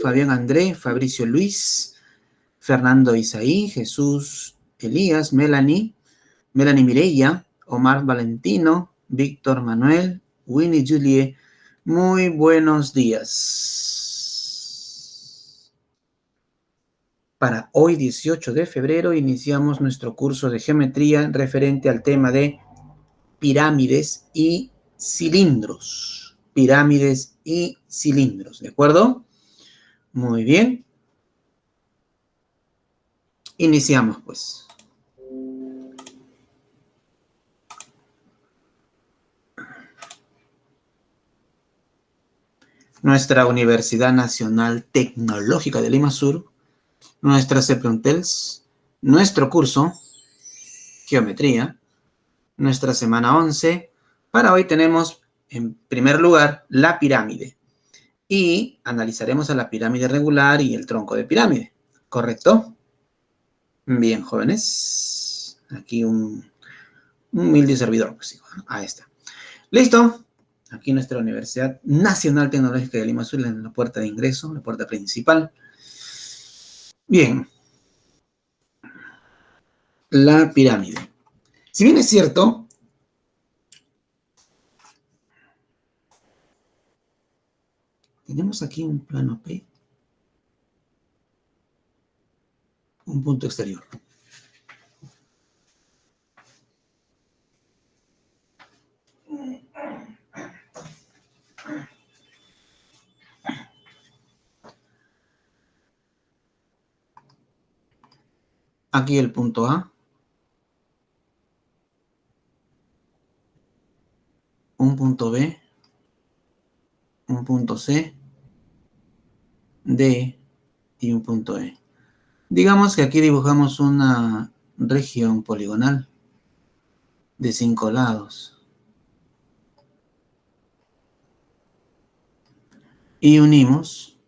Fabián André, Fabricio Luis, Fernando Isaí, Jesús Elías, Melanie Mireya, Omar Valentino, Víctor Manuel, Winnie Julie. Muy buenos días. Para hoy, 18 de febrero, iniciamos nuestro curso de geometría referente al tema de pirámides y cilindros. Pirámides y cilindros, ¿de acuerdo? Muy bien. Iniciamos, pues. Nuestra Universidad Nacional Tecnológica de Lima Sur, nuestra CEPRUNTELS, nuestro curso, Geometría, nuestra semana 11. Para hoy tenemos, en primer lugar, la pirámide. Y analizaremos a la pirámide regular y el tronco de pirámide. ¿Correcto? Bien, jóvenes. Aquí un humilde servidor. Pues, ahí está. ¿Listo? Aquí nuestra Universidad Nacional Tecnológica de Lima Sur, en la puerta de ingreso, la puerta principal. Bien. La pirámide. Si bien es cierto, tenemos aquí un plano P, un punto exterior. Aquí el punto A, un punto B, un punto C, D y un punto E. Digamos que aquí dibujamos una región poligonal de 5 lados. Y unimos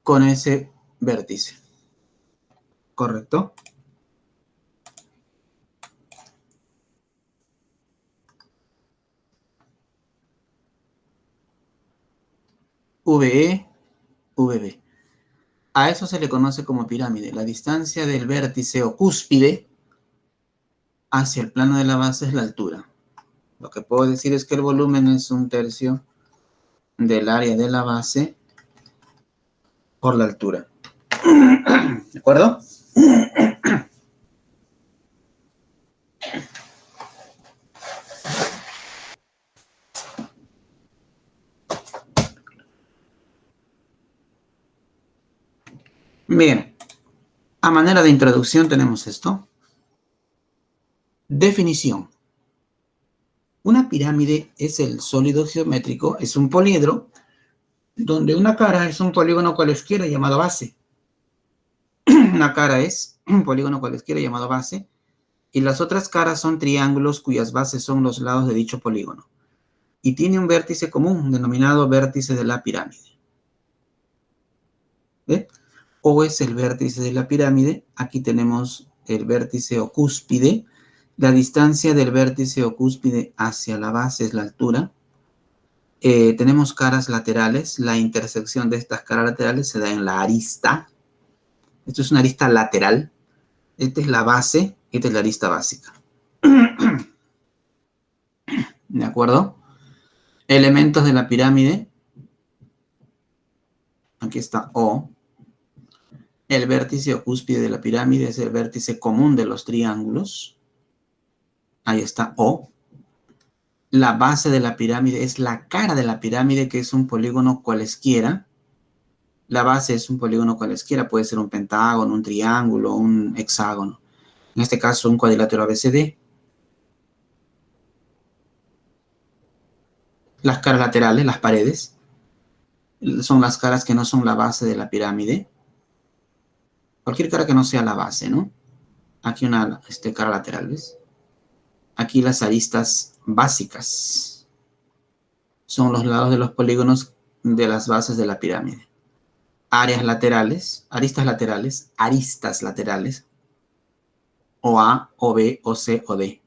con ese vértice. ¿Correcto? VE, VB. A eso se le conoce como pirámide. La distancia del vértice o cúspide hacia el plano de la base es la altura. Lo que puedo decir es que el volumen es 1/3 del área de la base por la altura. ¿De acuerdo? Bien. A manera de introducción tenemos esto. Definición. Una pirámide es el sólido geométrico, es un poliedro, donde una cara es un polígono cualesquiera llamado base. Una cara es un polígono cualesquiera llamado base, y las otras caras son triángulos cuyas bases son los lados de dicho polígono. Y tiene un vértice común, denominado vértice de la pirámide. ¿Ve? O es el vértice de la pirámide. Aquí tenemos el vértice o cúspide. La distancia del vértice o cúspide hacia la base es la altura. Tenemos caras laterales. La intersección de estas caras laterales se da en la arista. Esto es una arista lateral. Esta es la base. Esta es la arista básica. ¿De acuerdo? Elementos de la pirámide. Aquí está O. El vértice o cúspide de la pirámide es el vértice común de los triángulos. Ahí está O. La base de la pirámide es la cara de la pirámide, que es un polígono cualesquiera. La base es un polígono cualesquiera, puede ser un pentágono, un triángulo, un hexágono. En este caso, un cuadrilátero ABCD. Las caras laterales, las paredes, son las caras que no son la base de la pirámide. Cualquier cara que no sea la base, ¿no? Aquí una cara lateral, ¿ves? Aquí las aristas básicas son los lados de los polígonos de las bases de la pirámide. Áreas laterales, aristas laterales, o A, o B, o C, o D.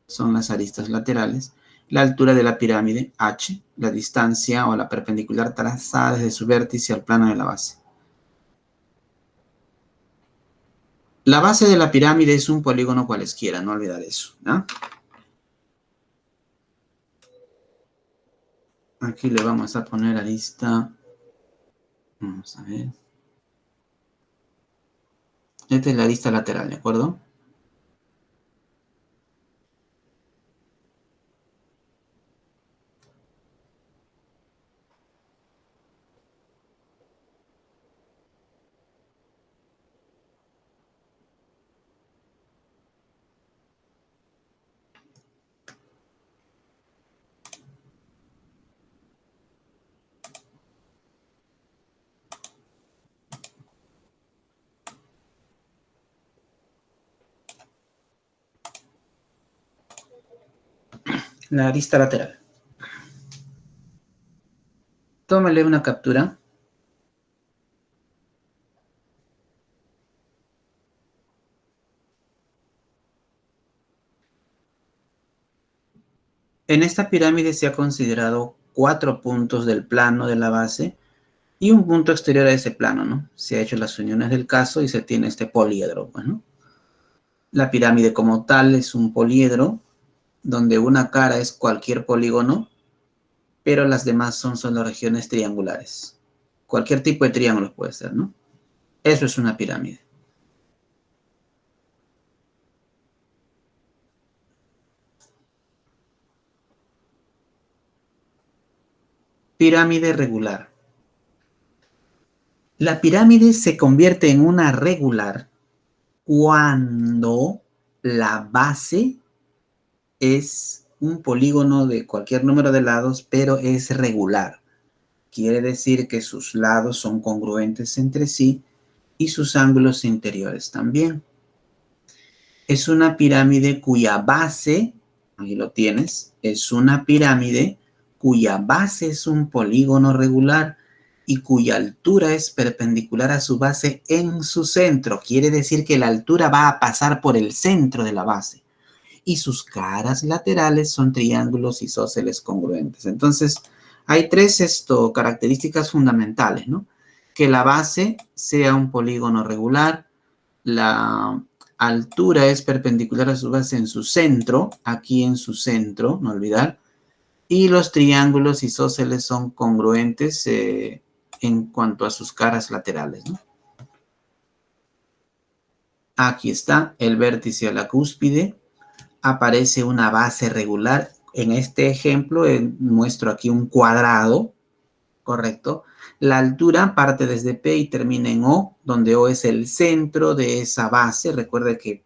son las aristas laterales. La altura de la pirámide, h, la distancia o la perpendicular trazada desde su vértice al plano de la base. La base de la pirámide es un polígono cualesquiera, no olvidar eso, ¿no? Aquí le vamos a poner arista. Vamos a ver. Esta es la arista lateral, ¿de acuerdo? La arista lateral. Tómale una captura. En esta pirámide se ha considerado 4 puntos del plano de la base y un punto exterior a ese plano, ¿no? Se ha hecho las uniones del caso y se tiene este poliedro, pues, ¿no? La pirámide como tal es un poliedro donde una cara es cualquier polígono, pero las demás son solo regiones triangulares. Cualquier tipo de triángulo puede ser, ¿no? Eso es una pirámide. Pirámide regular. La pirámide se convierte en una regular cuando la base es un polígono de cualquier número de lados, pero es regular. Quiere decir que sus lados son congruentes entre sí y sus ángulos interiores también. Es una pirámide cuya base, ahí lo tienes, es una pirámide cuya base es un polígono regular y cuya altura es perpendicular a su base en su centro. Quiere decir que la altura va a pasar por el centro de la base. Y sus caras laterales son triángulos isósceles congruentes. Entonces, hay tres características fundamentales, ¿no? Que la base sea un polígono regular, la altura es perpendicular a su base en su centro, aquí en su centro, no olvidar, y los triángulos isósceles son congruentes en cuanto a sus caras laterales, ¿no? Aquí está el vértice a la cúspide, aparece una base regular. En este ejemplo muestro aquí un cuadrado, ¿correcto? La altura parte desde P y termina en O, donde O es el centro de esa base. Recuerde que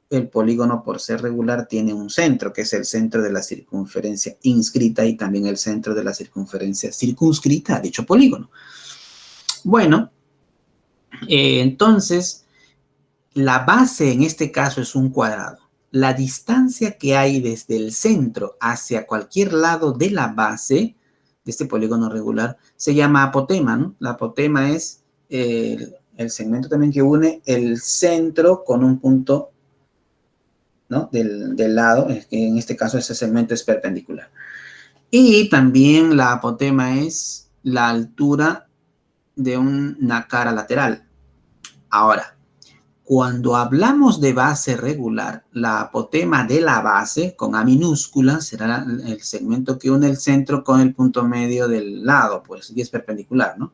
el polígono, por ser regular, tiene un centro, que es el centro de la circunferencia inscrita y también el centro de la circunferencia circunscrita a dicho polígono. Bueno, entonces, la base en este caso es un cuadrado. La distancia que hay desde el centro hacia cualquier lado de la base de este polígono regular se llama apotema, ¿no? La apotema es el segmento también que une el centro con un punto, ¿no? del lado, en este caso ese segmento es perpendicular. Y también la apotema es la altura de una cara lateral. Ahora, cuando hablamos de base regular, la apotema de la base, con A minúscula, será el segmento que une el centro con el punto medio del lado, pues, y es perpendicular, ¿no?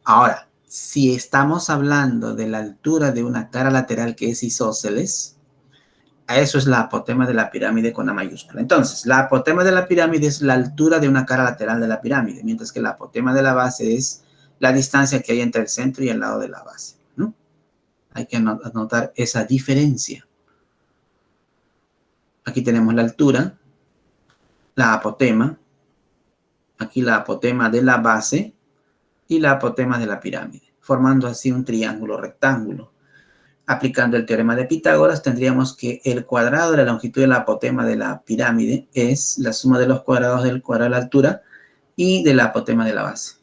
Ahora, si estamos hablando de la altura de una cara lateral que es isósceles, a eso es la apotema de la pirámide con A mayúscula. Entonces, la apotema de la pirámide es la altura de una cara lateral de la pirámide, mientras que la apotema de la base es la distancia que hay entre el centro y el lado de la base, ¿no? Hay que anotar esa diferencia. Aquí tenemos la altura, la apotema, aquí la apotema de la base y la apotema de la pirámide, formando así un triángulo rectángulo. Aplicando el teorema de Pitágoras, tendríamos que el cuadrado de la longitud de la apotema de la pirámide es la suma de los cuadrados del cuadrado de la altura y de la apotema de la base.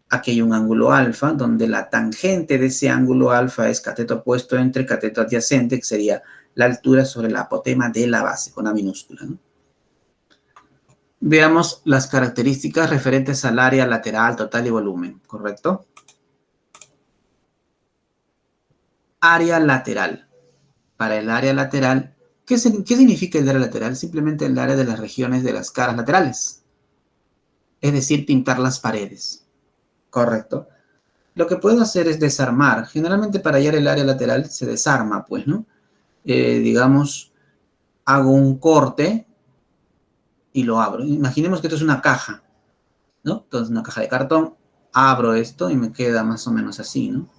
Aquí hay un ángulo alfa, donde la tangente de ese ángulo alfa es cateto opuesto entre cateto adyacente, que sería la altura sobre la apotema de la base, con A minúscula, ¿no? Veamos las características referentes al área lateral, total y volumen, ¿correcto? Área lateral. Para el área lateral, ¿qué significa el área lateral? Simplemente el área de las regiones de las caras laterales. Es decir, pintar las paredes. ¿Correcto? Lo que puedo hacer es desarmar. Generalmente para hallar el área lateral se desarma, pues, ¿no? Digamos, hago un corte y lo abro. Imaginemos que esto es una caja, ¿no? Entonces, una caja de cartón. Abro esto y me queda más o menos así, ¿no?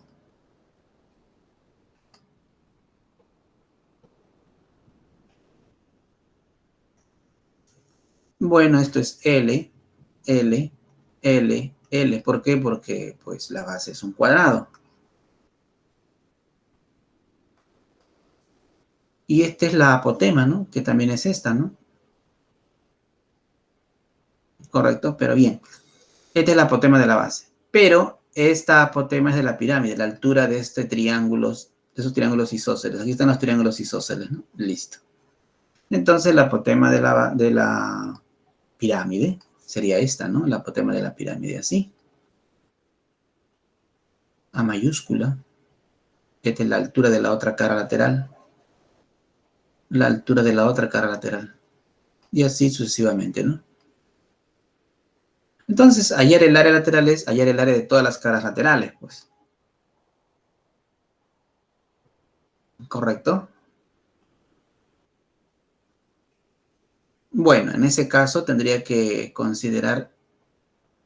Bueno, esto es L, L, L, L. ¿Por qué? Porque pues la base es un cuadrado. Y esta es la apotema, ¿no? Que también es esta, ¿no? Correcto, pero bien. Esta es la apotema de la base. Pero esta apotema es de la pirámide, la altura de este triángulo, de esos triángulos isósceles. Aquí están los triángulos isósceles, ¿no? Listo. Entonces la apotema de la pirámide sería esta, ¿no? La apotema de la pirámide, así. A mayúscula. Esta es la altura de la otra cara lateral. La altura de la otra cara lateral. Y así sucesivamente, ¿no? Entonces, hallar el área lateral es hallar el área de todas las caras laterales, pues. ¿Correcto? Bueno, en ese caso tendría que considerar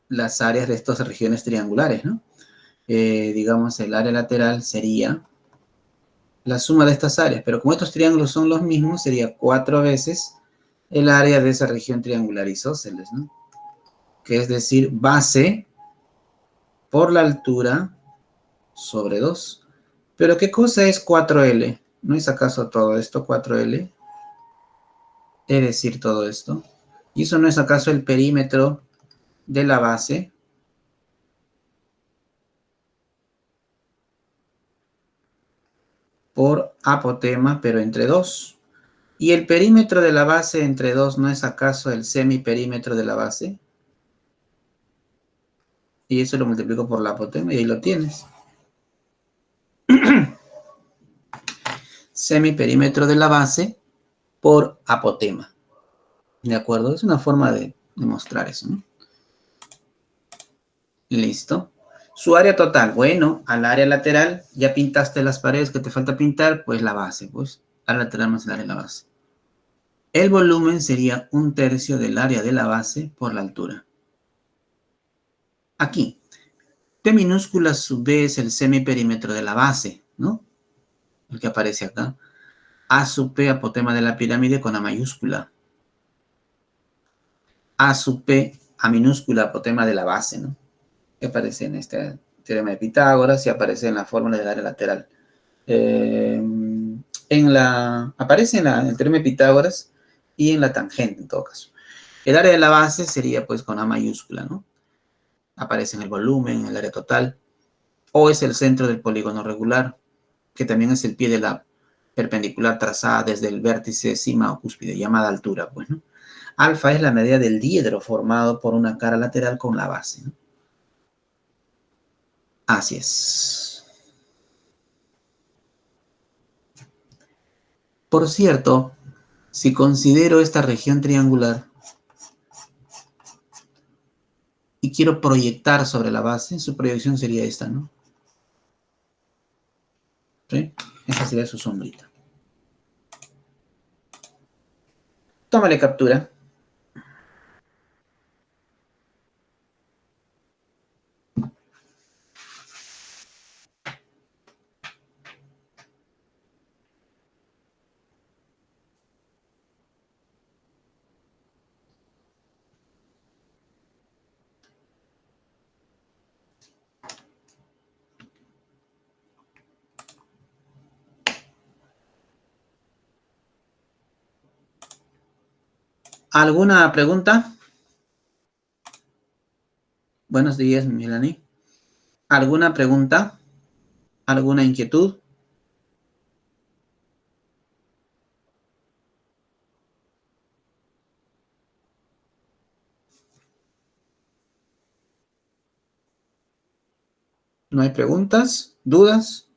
las áreas de estas regiones triangulares, ¿no? Digamos, el área lateral sería la suma de estas áreas, pero como estos triángulos son los mismos, sería 4 veces el área de esa región triangular isósceles, ¿no? Que es decir, base por la altura sobre 2. Pero ¿qué cosa es 4L? ¿No es acaso todo esto 4L? Es decir, todo esto. ¿Y eso no es acaso el perímetro de la base? Por apotema, pero entre 2. ¿Y el perímetro de la base entre 2 no es acaso el semiperímetro de la base? Y eso lo multiplico por la apotema y ahí lo tienes. Semiperímetro de la base por apotema. ¿De acuerdo? Es una forma de demostrar eso, ¿no? Listo. Su área total, bueno, al área lateral ya pintaste las paredes que te falta pintar, pues la base, pues, área lateral más el área de la base. El volumen sería 1/3 del área de la base por la altura. Aquí, P minúscula sub B es el semiperímetro de la base, ¿no? El que aparece acá. A sub P, apotema de la pirámide con A mayúscula. A sub P, A minúscula, apotema de la base, ¿no? Que aparece en este teorema de Pitágoras y aparece en la fórmula del área lateral. Aparece en el teorema de Pitágoras y en la tangente, en todo caso. El área de la base sería pues con A mayúscula, ¿no? Aparece en el volumen, en el área total, o es el centro del polígono regular, que también es el pie de la perpendicular trazada desde el vértice cima o cúspide, llamada altura, pues, ¿no? Alfa es la medida del diedro formado por una cara lateral con la base, ¿no? Así es. Por cierto, si considero esta región triangular y quiero proyectar sobre la base, su proyección sería esta, ¿no? ¿Sí? Esa sería su sombrita. Tómale captura. ¿Alguna pregunta? Buenos días, Milani. ¿Alguna pregunta? ¿Alguna inquietud? ¿No hay preguntas? ¿Dudas?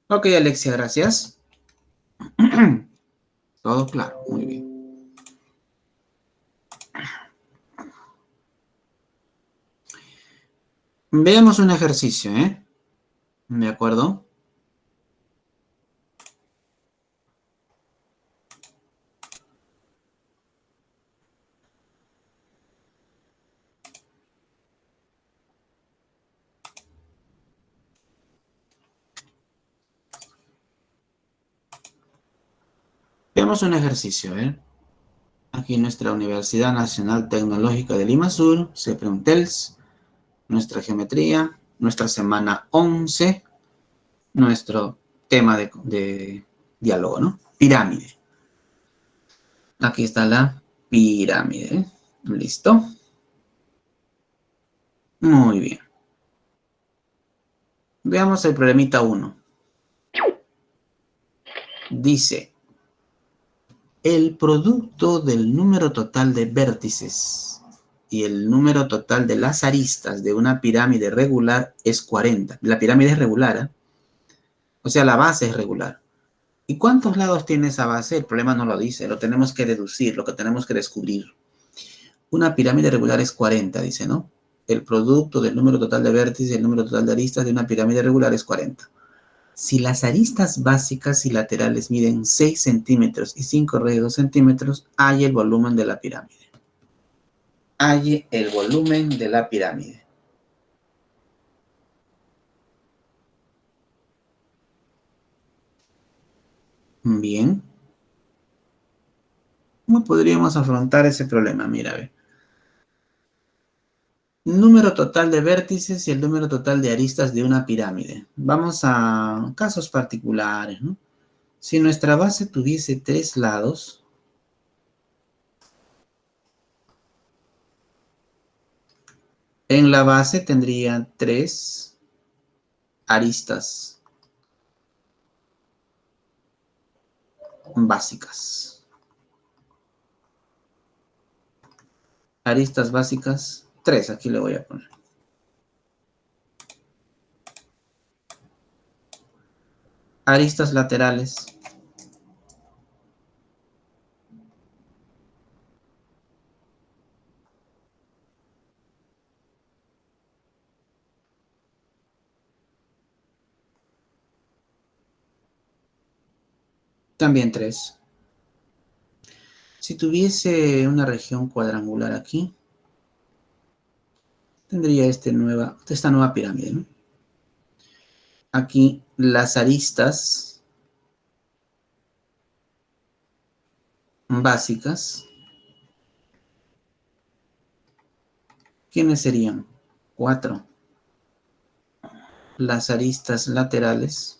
Ok, Alexia, gracias. Todo claro, muy bien. Veamos un ejercicio, ¿eh? ¿De acuerdo? Veamos un ejercicio, ¿eh? Aquí nuestra Universidad Nacional Tecnológica de Lima Sur, CEPRUNTELS, nuestra geometría, nuestra semana 11, nuestro tema de diálogo, ¿no? Pirámide. Aquí está la pirámide. ¿Listo? Muy bien. Veamos el problemita 1. Dice, el producto del número total de vértices y el número total de las aristas de una pirámide regular es 40. La pirámide es regular, ¿eh? O sea, la base es regular. ¿Y cuántos lados tiene esa base? El problema no lo dice, lo tenemos que deducir, lo que tenemos que descubrir. Una pirámide regular es 40, dice, ¿no? El producto del número total de vértices y el número total de aristas de una pirámide regular es 40. Si las aristas básicas y laterales miden 6 centímetros y 5 radios 2 centímetros, hay el volumen de la pirámide. Hay el volumen de la pirámide. Bien. ¿Cómo podríamos afrontar ese problema? Mira, ve. Número total de vértices y el número total de aristas de una pirámide. Vamos a casos particulares, ¿no? Si nuestra base tuviese 3 lados, en la base tendría 3 aristas básicas. Aristas básicas, 3, aquí le voy a poner. Aristas laterales, también 3. Si tuviese una región cuadrangular aquí, tendría esta nueva pirámide, ¿no? Aquí las aristas básicas, ¿quiénes serían? 4. Las aristas laterales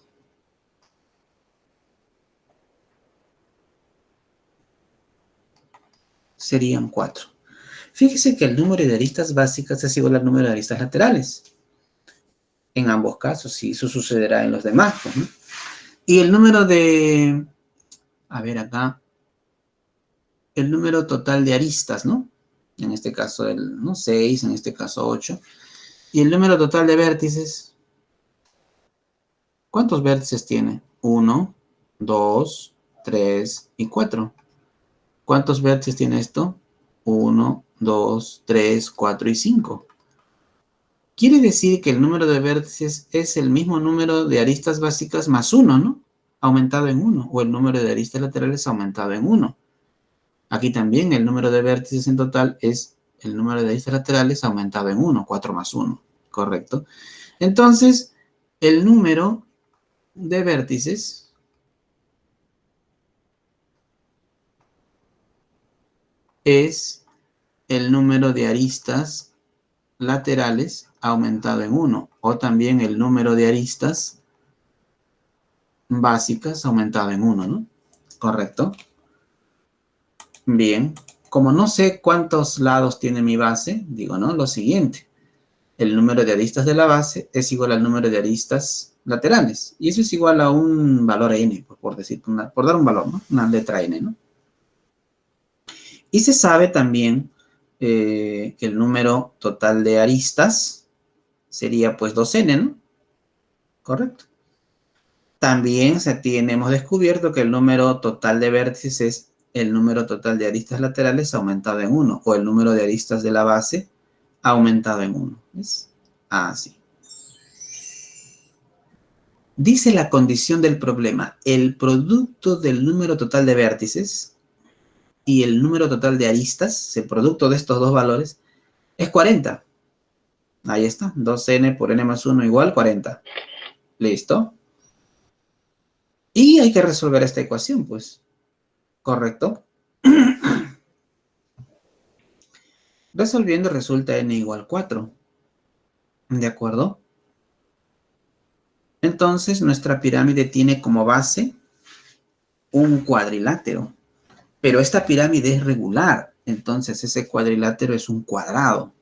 serían 4. Fíjese que el número de aristas básicas es igual al número de aristas laterales. En ambos casos, sí, eso sucederá en los demás, ¿no? Y el número de, a ver acá, el número total de aristas, ¿no? En este caso, ¿no? 6, en este caso 8. Y el número total de vértices, ¿cuántos vértices tiene? 1, 2, 3 y 4. ¿Cuántos vértices tiene esto? 1, 2, 3, 4 y 5. Quiere decir que el número de vértices es el mismo número de aristas básicas más 1, ¿no? Aumentado en 1. O el número de aristas laterales aumentado en 1. Aquí también el número de vértices en total es el número de aristas laterales aumentado en 1. 4 más 1. Correcto. Entonces, el número de vértices es el número de aristas laterales aumentado en 1, o también el número de aristas básicas aumentado en 1, ¿no? Correcto. Bien. Como no sé cuántos lados tiene mi base, digo, ¿no? Lo siguiente. el número de aristas de la base es igual al número de aristas laterales. Y eso es igual a un valor n, por decir, por dar un valor, ¿no? Una letra n, ¿no? Y se sabe también que el número total de aristas sería pues 2n, ¿no? Correcto. También hemos descubierto que el número total de vértices es el número total de aristas laterales aumentado en 1, o el número de aristas de la base aumentado en 1. ¿Ves? Así. Dice la condición del problema: el producto del número total de vértices y el número total de aristas, el producto de estos dos valores, es 40. Ahí está, 2n por n más 1 igual 40. ¿Listo? Y hay que resolver esta ecuación, pues. ¿Correcto? Resolviendo resulta n igual 4. ¿De acuerdo? Entonces, nuestra pirámide tiene como base un cuadrilátero. Pero esta pirámide es regular. Entonces, ese cuadrilátero es un cuadrado.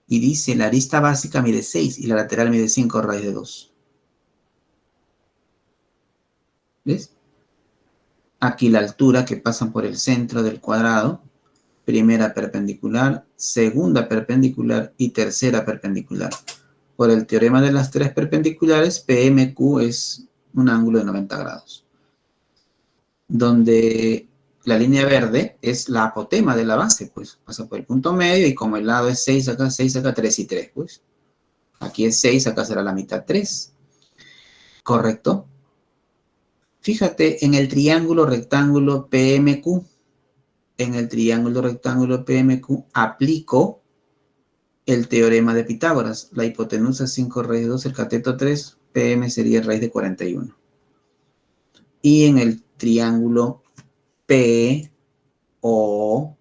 Y dice, la arista básica mide 6 y la lateral mide 5 raíz de 2. ¿Ves? Aquí la altura que pasan por el centro del cuadrado, primera perpendicular, segunda perpendicular y tercera perpendicular. Por el teorema de las tres perpendiculares, PMQ es un ángulo de 90 grados. Donde la línea verde es la apotema de la base, pues pasa por el punto medio y como el lado es 6 acá, 3 y 3, pues. Aquí es 6, acá será la mitad 3. ¿Correcto? Fíjate en el triángulo rectángulo PMQ. En el triángulo rectángulo PMQ aplico el teorema de Pitágoras. La hipotenusa es 5 raíz de 2, el cateto 3, PM sería raíz de 41. Y en el triángulo POM,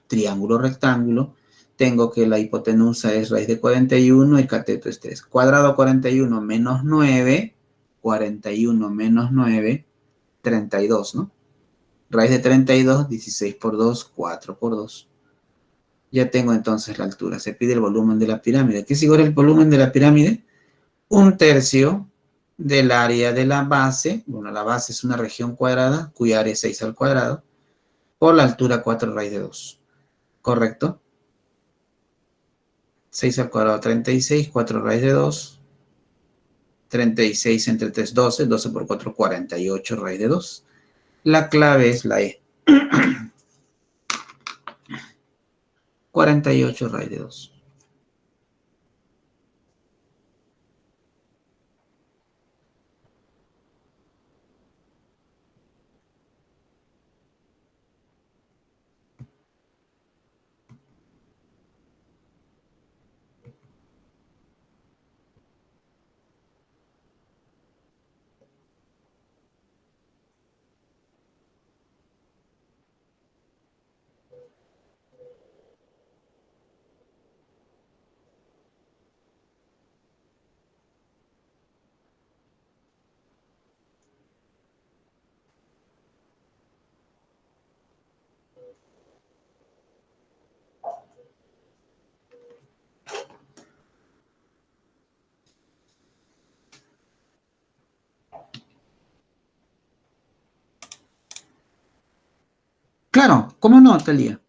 triángulo rectángulo, tengo que la hipotenusa es raíz de 41, el cateto es 3. Cuadrado 41 menos 9, 41 menos 9, 32, ¿no? Raíz de 32, 16 por 2, 4 por 2. Ya tengo entonces la altura. Se pide el volumen de la pirámide. ¿Qué es igual el volumen de la pirámide? 1/3 del área de la base. Bueno, la base es una región cuadrada, cuya área es 6 al cuadrado, por la altura 4 raíz de 2. ¿Correcto? 6 al cuadrado, 36, 4 raíz de 2. 36 entre 3, 12. 12 por 4, 48 raíz de 2. La clave es la E. 48 raíz de 2. Claro, ¿cómo no, Talía?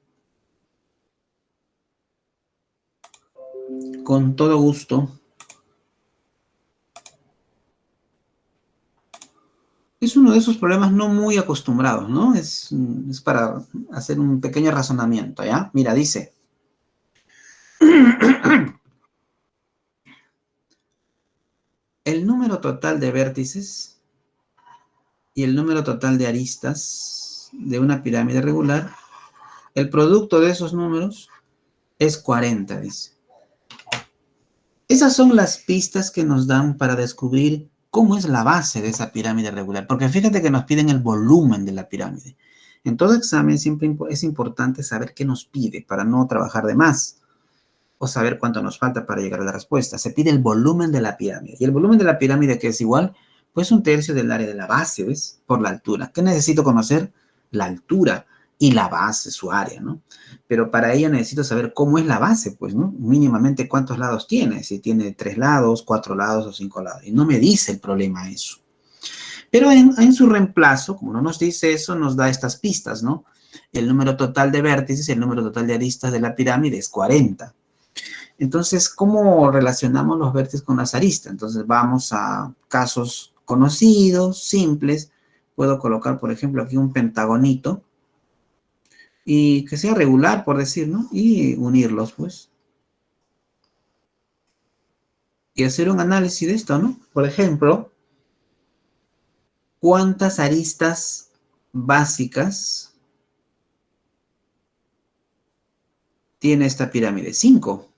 Con todo gusto. Es uno de esos problemas no muy acostumbrados, ¿no? Es para hacer un pequeño razonamiento, ¿ya? Mira, dice. El número total de vértices y el número total de aristas de una pirámide regular, el producto de esos números es 40, dice. Esas son las pistas que nos dan para descubrir cómo es la base de esa pirámide regular. Porque fíjate que nos piden el volumen de la pirámide. En todo examen siempre es importante saber qué nos pide para no trabajar de más o saber cuánto nos falta para llegar a la respuesta. Se pide el volumen de la pirámide. ¿Y el volumen de la pirámide qué es igual? Pues 1/3 del área de la base, ¿ves? Por la altura. ¿Qué necesito conocer? La altura. y la base, su área, ¿no? Pero para ello necesito saber cómo es la base, pues, ¿no? Mínimamente cuántos lados tiene, si tiene 3 lados, 4 lados o 5 lados. Y no me dice el problema eso. Pero en su reemplazo, como no nos dice eso, nos da estas pistas, ¿no? El número total de vértices, el número total de aristas de la pirámide es 40. Entonces, ¿cómo relacionamos los vértices con las aristas? Entonces, vamos a casos conocidos, simples. Puedo colocar, por ejemplo, aquí un pentagonito y que sea regular, por decir, ¿no? Y unirlos, pues. Y hacer un análisis de esto, ¿no? Por ejemplo, ¿cuántas aristas básicas tiene esta pirámide? 5.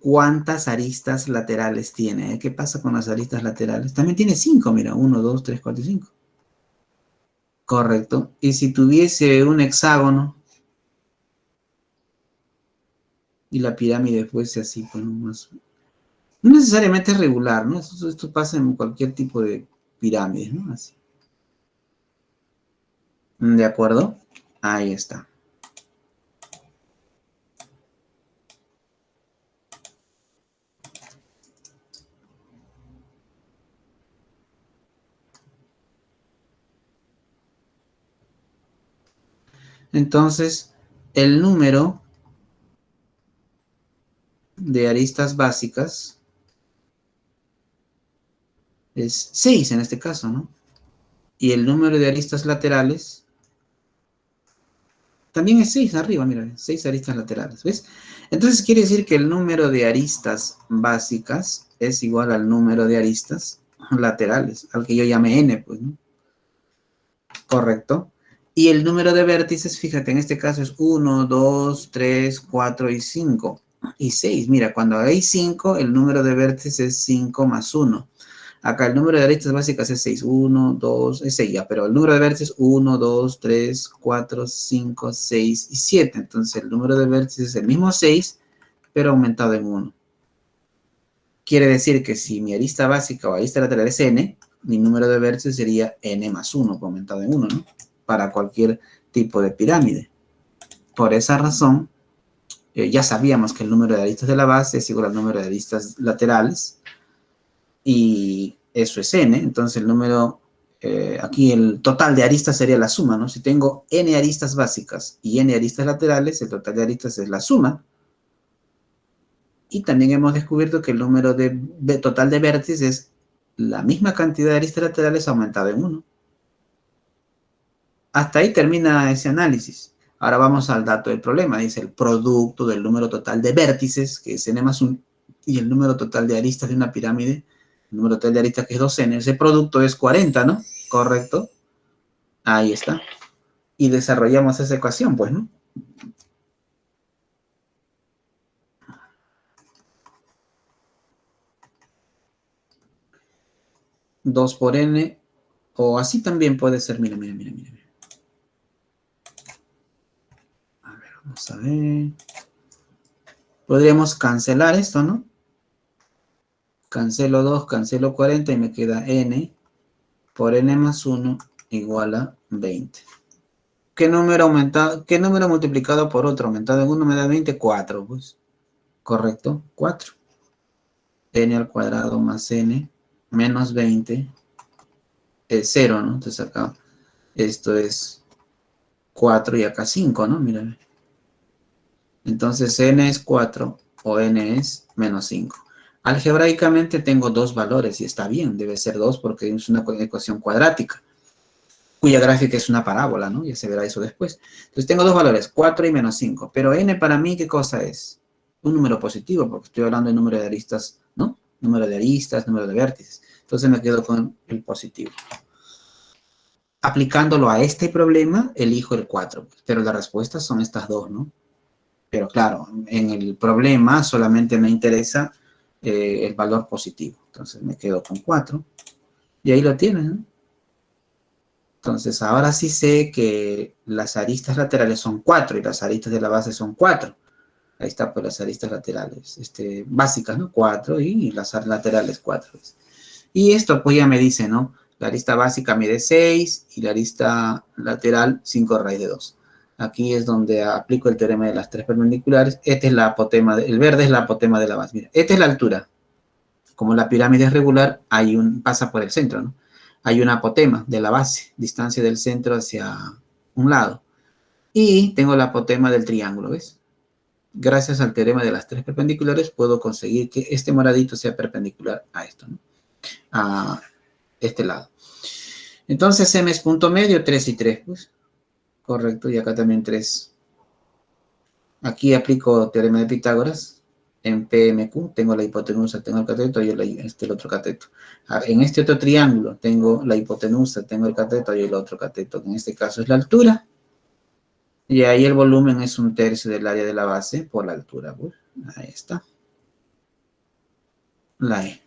¿Cuántas aristas laterales tiene? ¿Qué pasa con las aristas laterales? También tiene 5, mira, 1, 2, 3, 4 y 5. Correcto. Y si tuviese un hexágono y la pirámide fuese así, pues no necesariamente es regular, ¿no? Esto pasa en cualquier tipo de pirámide, ¿no? Así. ¿De acuerdo? Ahí está. Entonces, el número de aristas básicas es 6 en este caso, ¿no? Y el número de aristas laterales también es 6 arriba, mira, 6 aristas laterales, ¿ves? Entonces quiere decir que el número de aristas básicas es igual al número de aristas laterales, al que yo llame n, pues, ¿no? Correcto. Y el número de vértices, fíjate, en este caso es 1, 2, 3, 4 y 5. Y 6, mira, cuando hay 5, el número de vértices es 5 más 1. Acá el número de aristas básicas es 6, 1, 2, es 6 ya, pero el número de vértices 1, 2, 3, 4, 5, 6 y 7. Entonces el número de vértices es el mismo 6, pero aumentado en 1. Quiere decir que si mi arista básica o arista lateral es n, mi número de vértices sería n más 1, aumentado en 1, ¿no? Para cualquier tipo de pirámide. Por esa razón, ya sabíamos que el número de aristas de la base es igual al número de aristas laterales, y eso es n, entonces el número, aquí el total de aristas sería la suma, ¿no? Si tengo n aristas básicas y n aristas laterales, el total de aristas es la suma. Y también hemos descubierto que el número de total de vértices es la misma cantidad de aristas laterales aumentada en 1. Hasta ahí termina ese análisis. Ahora vamos al dato del problema. Dice el producto del número total de vértices, que es n más 1, y el número total de aristas de una pirámide, el número total de aristas que es 2n. Ese producto es 40, ¿no? Correcto. Ahí está. Y desarrollamos esa ecuación, pues, ¿no? Dos por n, o así también puede ser, mira. A ver, vamos a ver. Podríamos cancelar esto, ¿no? Cancelo 2, cancelo 40 y me queda n por n más 1 igual a 20. ¿Qué número aumentado? ¿Qué número multiplicado por otro aumentado en 1 me da 20? 4, pues. Correcto, 4. N al cuadrado más n menos 20 es 0, ¿no? Entonces acá esto es 4 y acá 5, ¿no? Mira. Entonces n es 4 o n es menos 5. Algebraicamente tengo dos valores y está bien, debe ser 2 porque es una ecuación cuadrática, cuya gráfica es una parábola, ¿no? Ya se verá eso después. Entonces tengo dos valores, 4 y menos 5. Pero n para mí, ¿qué cosa es? Un número positivo, porque estoy hablando de número de aristas, ¿no? Número de aristas, número de vértices. Entonces me quedo con el positivo. Aplicándolo a este problema, elijo el 4. Pero las respuestas son estas dos, ¿no? Pero claro, en el problema solamente me interesa el valor positivo. Entonces me quedo con 4. Y ahí lo tienes, ¿no? Entonces ahora sí sé que las aristas laterales son 4 y las aristas de la base son 4. Ahí está, pues las aristas laterales básicas, ¿no? 4 y las laterales 4. Y esto pues ya me dice, ¿no? La arista básica mide 6 y la arista lateral 5 raíz de 2. Aquí es donde aplico el teorema de las tres perpendiculares. Este es la apotema, el verde es la apotema de la base. Mira, esta es la altura. Como la pirámide es regular, pasa por el centro, ¿no? Hay una apotema de la base, distancia del centro hacia un lado. Y tengo la apotema del triángulo, ¿ves? Gracias al teorema de las tres perpendiculares puedo conseguir que este moradito sea perpendicular a esto, ¿no? A este lado. Entonces M es punto medio, 3 y 3, pues. Correcto, y acá también 3. Aquí aplico teorema de Pitágoras. En PMQ tengo la hipotenusa, tengo el cateto y el otro cateto. En este otro triángulo tengo la hipotenusa, tengo el cateto y el otro cateto. En este caso es la altura. Y ahí el volumen es 1/3 del área de la base por la altura. Pues. Ahí está. La E.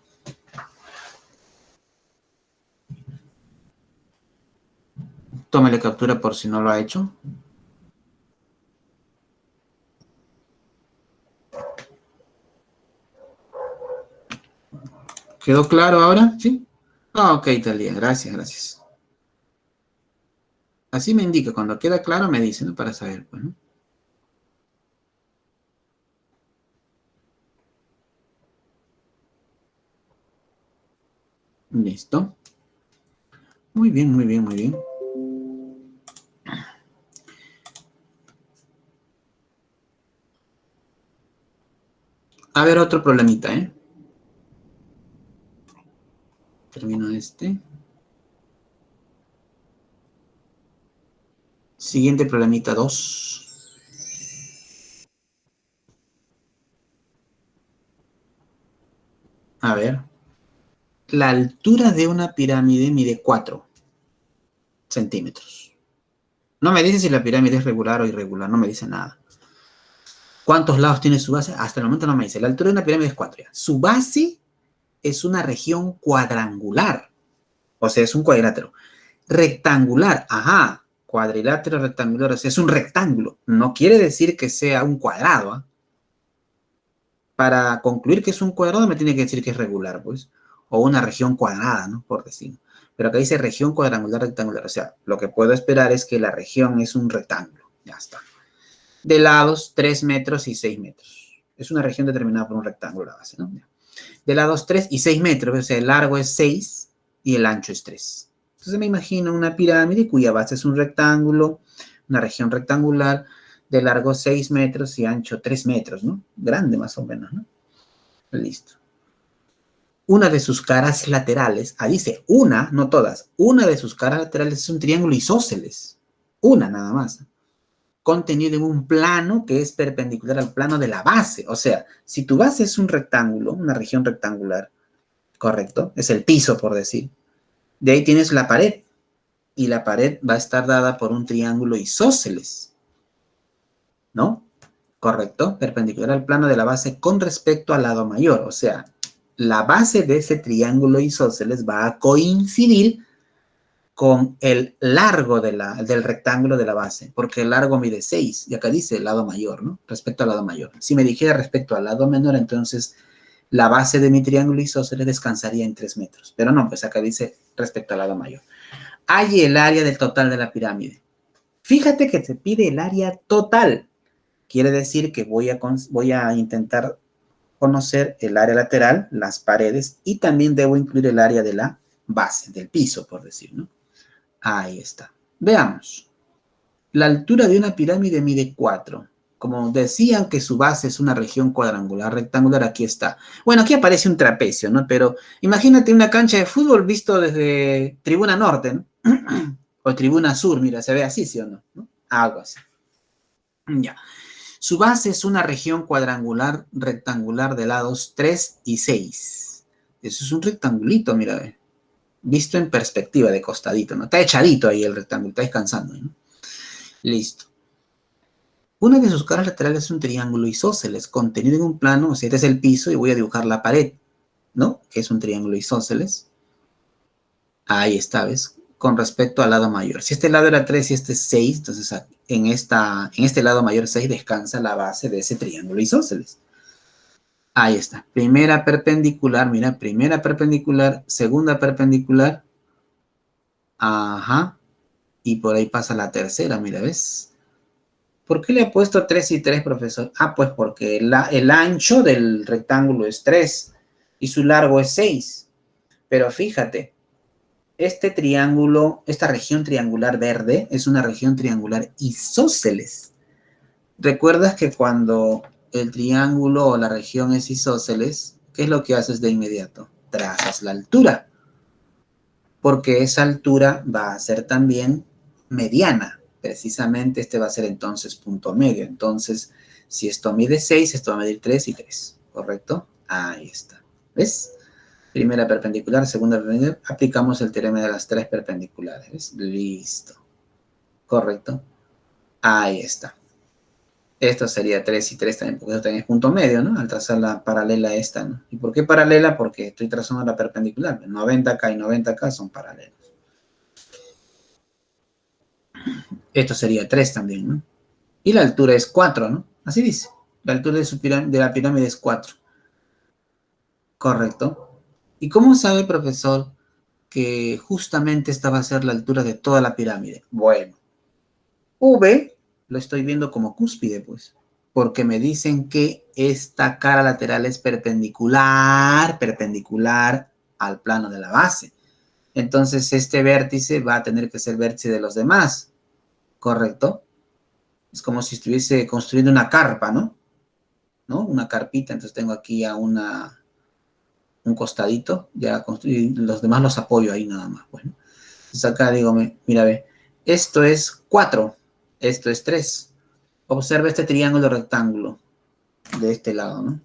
Tómale captura por si no lo ha hecho. ¿Quedó claro ahora? ¿Sí? Ok, Talia, gracias. Así me indica, cuando queda claro me dice, ¿no? Para saber, pues, ¿no? Listo. Muy bien. A ver, otro problemita, ¿eh? Termino este. Siguiente problemita 2. A ver. La altura de una pirámide mide 4 centímetros. No me dice si la pirámide es regular o irregular, no me dice nada. ¿Cuántos lados tiene su base? Hasta el momento no me dice. La altura de una pirámide es 4. Ya. Su base es una región cuadrangular. O sea, es un cuadrilátero. Rectangular, ajá. Cuadrilátero, rectangular, o sea, es un rectángulo. No quiere decir que sea un cuadrado. ¿Eh? Para concluir que es un cuadrado me tiene que decir que es regular, pues. O una región cuadrada, ¿no? Por decirlo. Pero acá dice región cuadrangular rectangular. O sea, lo que puedo esperar es que la región es un rectángulo. Ya está. De lados 3 metros y 6 metros. Es una región determinada por un rectángulo la base, ¿no? De lados 3 y 6 metros. O sea, el largo es 6 y el ancho es 3. Entonces me imagino una pirámide cuya base es un rectángulo, una región rectangular, de largo 6 metros y ancho 3 metros, ¿no? Grande más o menos, ¿no? Listo. Una de sus caras laterales, dice una, no todas, una de sus caras laterales es un triángulo isósceles. Una nada más. Contenido en un plano que es perpendicular al plano de la base. O sea, si tu base es un rectángulo, una región rectangular, correcto, es el piso por decir, de ahí tienes la pared. Y la pared va a estar dada por un triángulo isósceles. ¿No? Correcto, perpendicular al plano de la base con respecto al lado mayor. O sea, la base de ese triángulo isósceles va a coincidir con el largo del rectángulo de la base, porque el largo mide 6, y acá dice el lado mayor, ¿no? Respecto al lado mayor. Si me dijera respecto al lado menor, entonces la base de mi triángulo isósceles descansaría en 3 metros. Pero no, pues acá dice respecto al lado mayor. Hay el área del total de la pirámide. Fíjate que te pide el área total. Quiere decir que voy a intentar conocer el área lateral, las paredes, y también debo incluir el área de la base, del piso, por decir, ¿no? Ahí está. Veamos. La altura de una pirámide mide 4. Como decían que su base es una región cuadrangular, rectangular, aquí está. Bueno, aquí aparece un trapecio, ¿no? Pero imagínate una cancha de fútbol visto desde tribuna norte, ¿no? O tribuna sur, mira, se ve así, ¿sí o no? ¿No? Algo así. Ya. Su base es una región cuadrangular, rectangular de lados 3 y 6. Eso es un rectangulito, mira, visto en perspectiva de costadito, ¿no? Está echadito ahí el rectángulo, está descansando, ¿no? Listo. Una de sus caras laterales es un triángulo isósceles contenido en un plano, o sea, este es el piso y voy a dibujar la pared, ¿no? Que es un triángulo isósceles. Ahí está, ¿ves? Con respecto al lado mayor. Si este lado era 3 y este es 6, entonces en este lado mayor 6 descansa la base de ese triángulo isósceles. Ahí está. Primera perpendicular, mira, primera perpendicular, segunda perpendicular, Ajá. Y por ahí pasa la tercera, mira, ¿ves? ¿Por qué le he puesto 3 y 3, profesor? Ah, pues porque el ancho del rectángulo es 3 y su largo es 6. Pero fíjate, este triángulo, esta región triangular verde es una región triangular isósceles. ¿Recuerdas que cuando el triángulo o la región es isósceles, qué es lo que haces de inmediato? Trazas la altura, porque esa altura va a ser también mediana. Precisamente este va a ser entonces punto medio. Entonces, si esto mide 6, esto va a medir 3 y 3, ¿correcto? Ahí está. ¿Ves? Primera perpendicular, segunda perpendicular. Aplicamos el teorema de las tres perpendiculares. ¿Ves? Listo. ¿Correcto? Ahí está. Esto sería 3 y 3 también, porque esto también es punto medio, ¿no? Al trazar la paralela a esta, ¿no? ¿Y por qué paralela? Porque estoy trazando la perpendicular. 90 acá y 90 acá son paralelos. Esto sería 3 también, ¿no? Y la altura es 4, ¿no? Así dice. La altura de la pirámide es 4. Correcto. ¿Y cómo sabe el profesor que justamente esta va a ser la altura de toda la pirámide? Bueno, V lo estoy viendo como cúspide, pues, porque me dicen que esta cara lateral es perpendicular al plano de la base. Entonces, este vértice va a tener que ser vértice de los demás, ¿correcto? Es como si estuviese construyendo una carpa, ¿no? Una carpita, entonces tengo aquí a un costadito, ya construí, los demás los apoyo ahí nada más. Bueno, entonces acá digo, mira, ve, esto es 4, esto es 3. Observa este triángulo rectángulo de este lado, ¿no?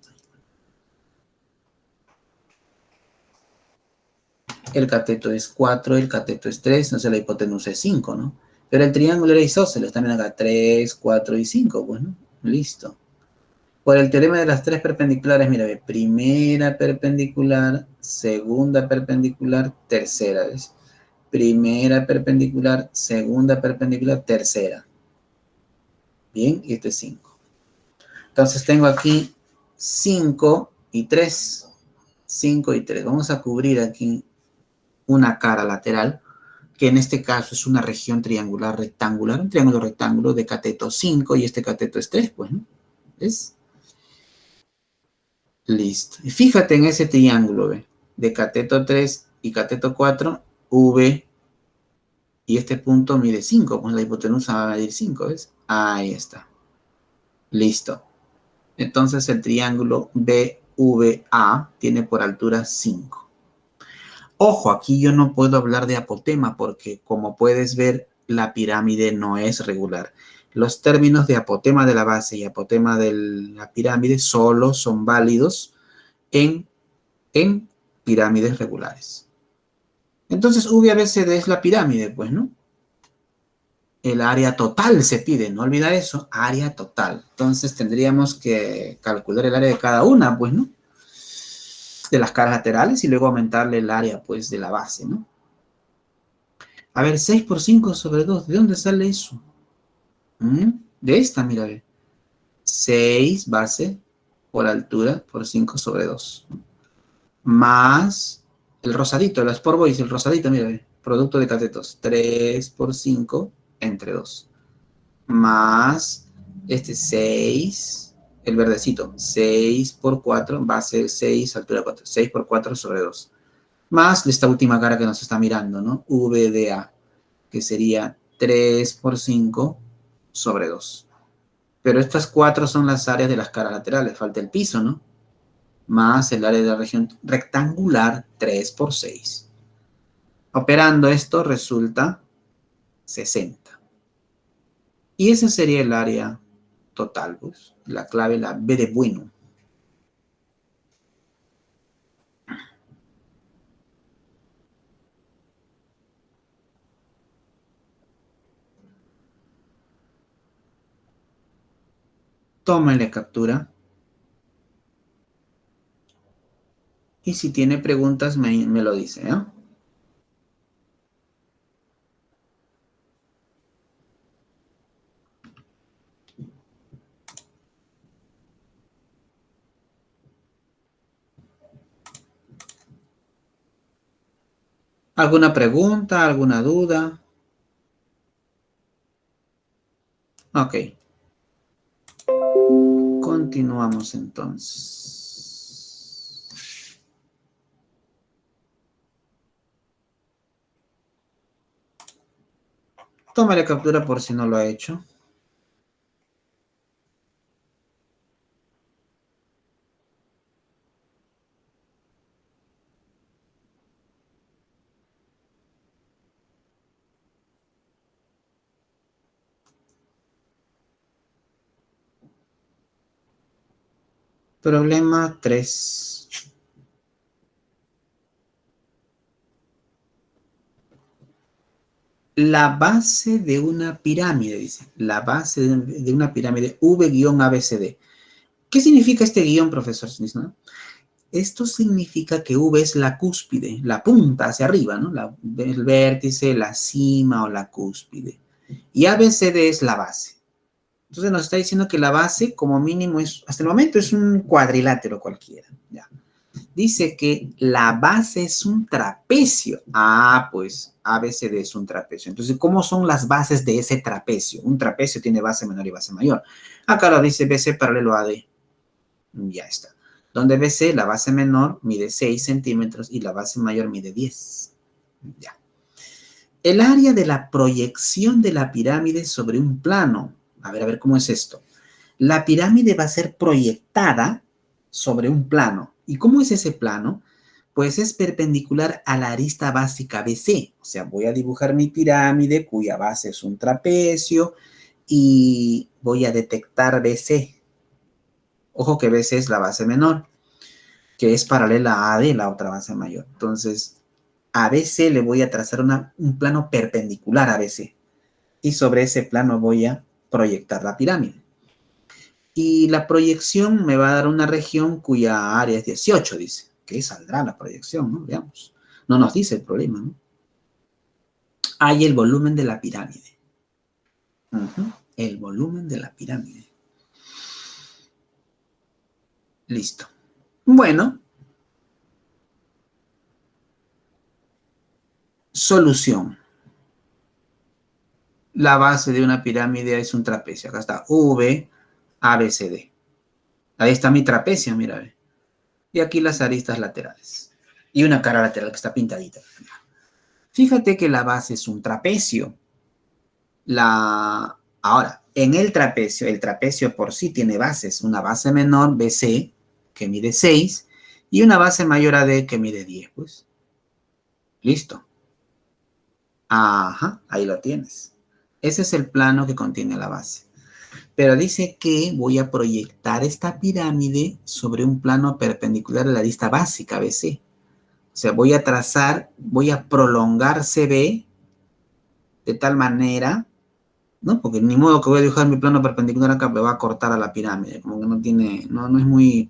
El cateto es 4, el cateto es 3, entonces la hipotenusa es 5, ¿no? Pero el triángulo era isósceles, también acá 3, 4 y 5, pues, ¿no? Listo. Por el teorema de las tres perpendiculares, mira, ve, primera perpendicular, segunda perpendicular, tercera, ¿ves? Primera perpendicular, segunda perpendicular, tercera. Bien, y este es 5. Entonces tengo aquí 5 y 3. 5 y 3. Vamos a cubrir aquí una cara lateral, que en este caso es una región triangular rectangular, un triángulo rectángulo de cateto 5 y este cateto es 3, pues, ¿no? ¿Ves? Listo. Y fíjate en ese triángulo, ¿ve? De cateto 3 y cateto 4, V, y este punto mide 5, pues la hipotenusa va a medir 5, ¿ves? Ahí está. Listo. Entonces el triángulo BVA tiene por altura 5. Ojo, aquí yo no puedo hablar de apotema porque, como puedes ver, la pirámide no es regular. Los términos de apotema de la base y apotema de la pirámide solo son válidos en pirámides regulares. Entonces, VABCD es la pirámide, pues, ¿no? El área total se pide, no olvidar eso, área total. Entonces, tendríamos que calcular el área de cada una, pues, ¿no? De las caras laterales y luego aumentarle el área, pues, de la base, ¿no? A ver, 6 por 5 sobre 2, ¿de dónde sale eso? De esta, mira, ve. 6 base por altura por 5 sobre 2. Más el rosadito, el Sport Boys, el rosadito, mira, ve. Producto de catetos. 3 por 5 entre 2. Más este 6, el verdecito. 6 por 4 va a ser 6, altura 4. 6 por 4 sobre 2. Más esta última cara que nos está mirando, ¿no? VDA, que sería 3 por 5 sobre 2. Pero estas 4 son las áreas de las caras laterales, falta el piso, ¿no? Más el área de la región rectangular 3 por 6. Operando esto resulta 60. Y ese sería el área total, pues. La clave, la B de bueno. Tómenle captura. Y si tiene preguntas, me lo dice, ¿eh? ¿Alguna pregunta, alguna duda? Ok. Continuamos entonces. Tómale captura por si no lo ha hecho. Problema 3. La base de una pirámide, dice. La base de una pirámide V-ABCD. ¿Qué significa este guión, profesor? ¿No? Esto significa que V es la cúspide, la punta hacia arriba, ¿no? El vértice, la cima o la cúspide. Y ABCD es la base. Entonces nos está diciendo que la base, como mínimo, es, hasta el momento es un cuadrilátero cualquiera. ¿Ya? Dice que la base es un trapecio. Ah, pues ABCD es un trapecio. Entonces, ¿cómo son las bases de ese trapecio? Un trapecio tiene base menor y base mayor. Acá lo dice BC paralelo a AD. Ya está. Donde BC, la base menor, mide 6 centímetros y la base mayor mide 10. Ya. El área de la proyección de la pirámide sobre un plano. A ver, ¿cómo es esto? La pirámide va a ser proyectada sobre un plano. ¿Y cómo es ese plano? Pues es perpendicular a la arista básica BC. O sea, voy a dibujar mi pirámide cuya base es un trapecio y voy a detectar BC. Ojo que BC es la base menor, que es paralela a AD, la otra base mayor. Entonces, a BC le voy a trazar un plano perpendicular a BC. Y sobre ese plano voy a proyectar la pirámide. Y la proyección me va a dar una región cuya área es 18, dice. ¿Qué saldrá la proyección? ¿No? Veamos. No nos dice el problema, ¿no? Hay el volumen de la pirámide. El volumen de la pirámide. Listo. Bueno. Solución. La base de una pirámide es un trapecio. Acá está V, A, B, C, D. Ahí está mi trapecio, mira. Y aquí las aristas laterales. Y una cara lateral que está pintadita. Fíjate que la base es un trapecio. Ahora, en el trapecio por sí tiene bases. Una base menor, BC, que mide 6, y una base mayor AD que mide 10, pues. Listo. Ajá, ahí lo tienes. Ese es el plano que contiene la base. Pero dice que voy a proyectar esta pirámide sobre un plano perpendicular a la arista básica BC. O sea, voy a trazar, voy a prolongar CB de tal manera, ¿no? Porque ni modo que voy a dibujar mi plano perpendicular acá, me va a cortar a la pirámide. Como que no tiene, no es muy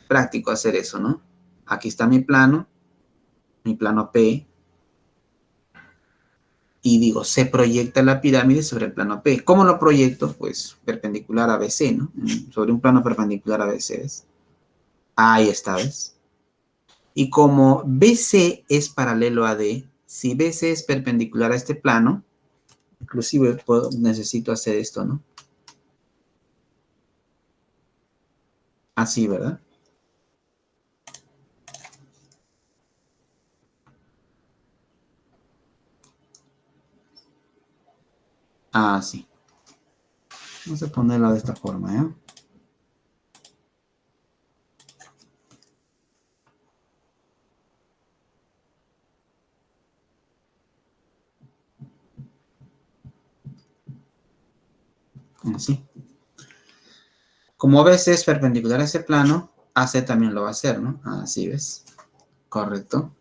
práctico hacer eso, ¿no? Aquí está mi plano P, y digo, se proyecta la pirámide sobre el plano P. ¿Cómo lo proyecto? Pues perpendicular a BC, ¿no? Sobre un plano perpendicular a BC, ¿ves? Ahí está, ¿ves? Y como BC es paralelo a D, si BC es perpendicular a este plano, inclusive necesito hacer esto, ¿no? Así, ¿verdad? Así. Vamos a ponerlo de esta forma, ¿eh? Así. Como BC es perpendicular a ese plano, AC también lo va a hacer, ¿no? Así, ¿ves? Correcto.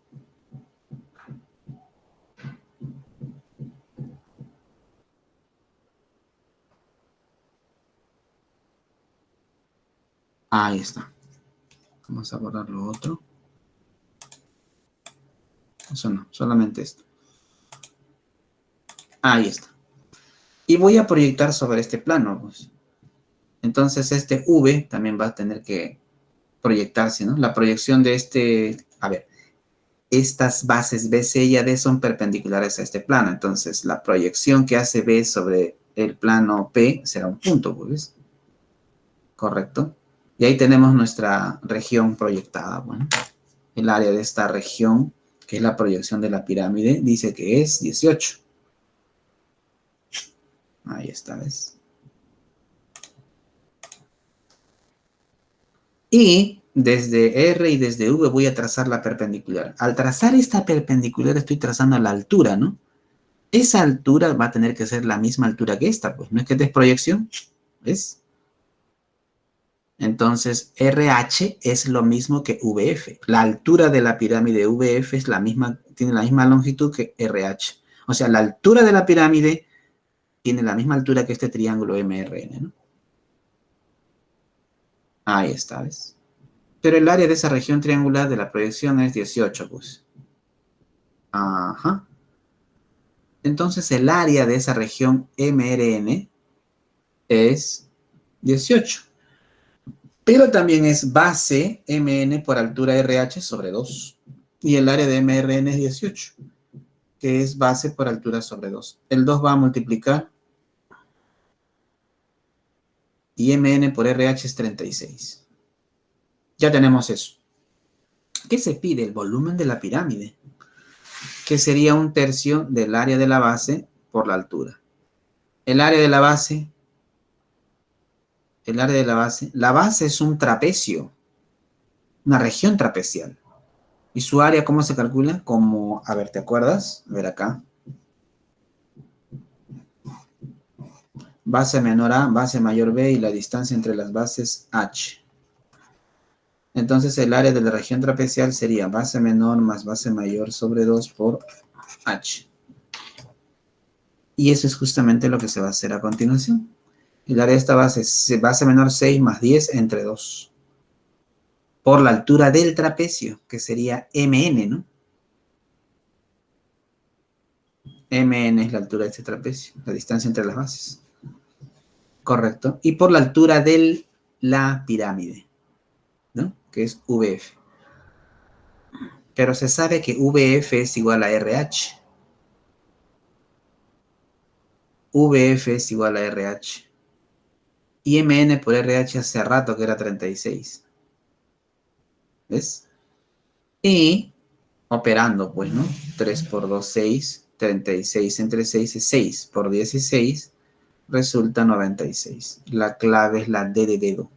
Ahí está. Vamos a borrar lo otro. Eso no, solamente esto. Ahí está. Y voy a proyectar sobre este plano, pues. Entonces este V también va a tener que proyectarse, ¿no? La proyección de este, a ver, estas bases B, C y AD son perpendiculares a este plano. Entonces, la proyección que hace B sobre el plano P será un punto, ¿pues? Correcto. Y ahí tenemos nuestra región proyectada. Bueno, el área de esta región, que es la proyección de la pirámide, dice que es 18. Ahí está, ¿ves? Y desde R y desde V voy a trazar la perpendicular. Al trazar esta perpendicular estoy trazando la altura, ¿no? Esa altura va a tener que ser la misma altura que esta, pues. ¿No es que esta es proyección? ¿Ves? Entonces, RH es lo mismo que VF. La altura de la pirámide VF es la misma, tiene la misma longitud que RH. O sea, la altura de la pirámide tiene la misma altura que este triángulo MRN, ¿no? Ahí está, ¿ves? Pero el área de esa región triangular de la proyección es 18, pues. Ajá. Entonces, el área de esa región MRN es 18. Pero también es base MN por altura RH sobre 2. Y el área de MRN es 18, que es base por altura sobre 2. El 2 va a multiplicar y MN por RH es 36. Ya tenemos eso. ¿Qué se pide? El volumen de la pirámide, que sería 1/3 del área de la base por la altura. El área de la base, la base es un trapecio, una región trapezial. ¿Y su área cómo se calcula? Como, a ver, ¿te acuerdas? A ver acá. Base menor A, base mayor B y la distancia entre las bases H. Entonces el área de la región trapezial sería base menor más base mayor sobre 2 por H. Y eso es justamente lo que se va a hacer a continuación. El área de esta base es base menor 6 más 10 entre 2. Por la altura del trapecio, que sería MN, ¿no? MN es la altura de este trapecio, la distancia entre las bases. Correcto. Y por la altura de la pirámide, ¿no? Que es VF. Pero se sabe que VF es igual a RH. VF es igual a RH. Y MN por RH hace rato que era 36. ¿Ves? Y operando, pues, ¿no? 3 por 2, 6. 36 entre 6 es 6 por 16. Resulta 96. La clave es la D de dedo.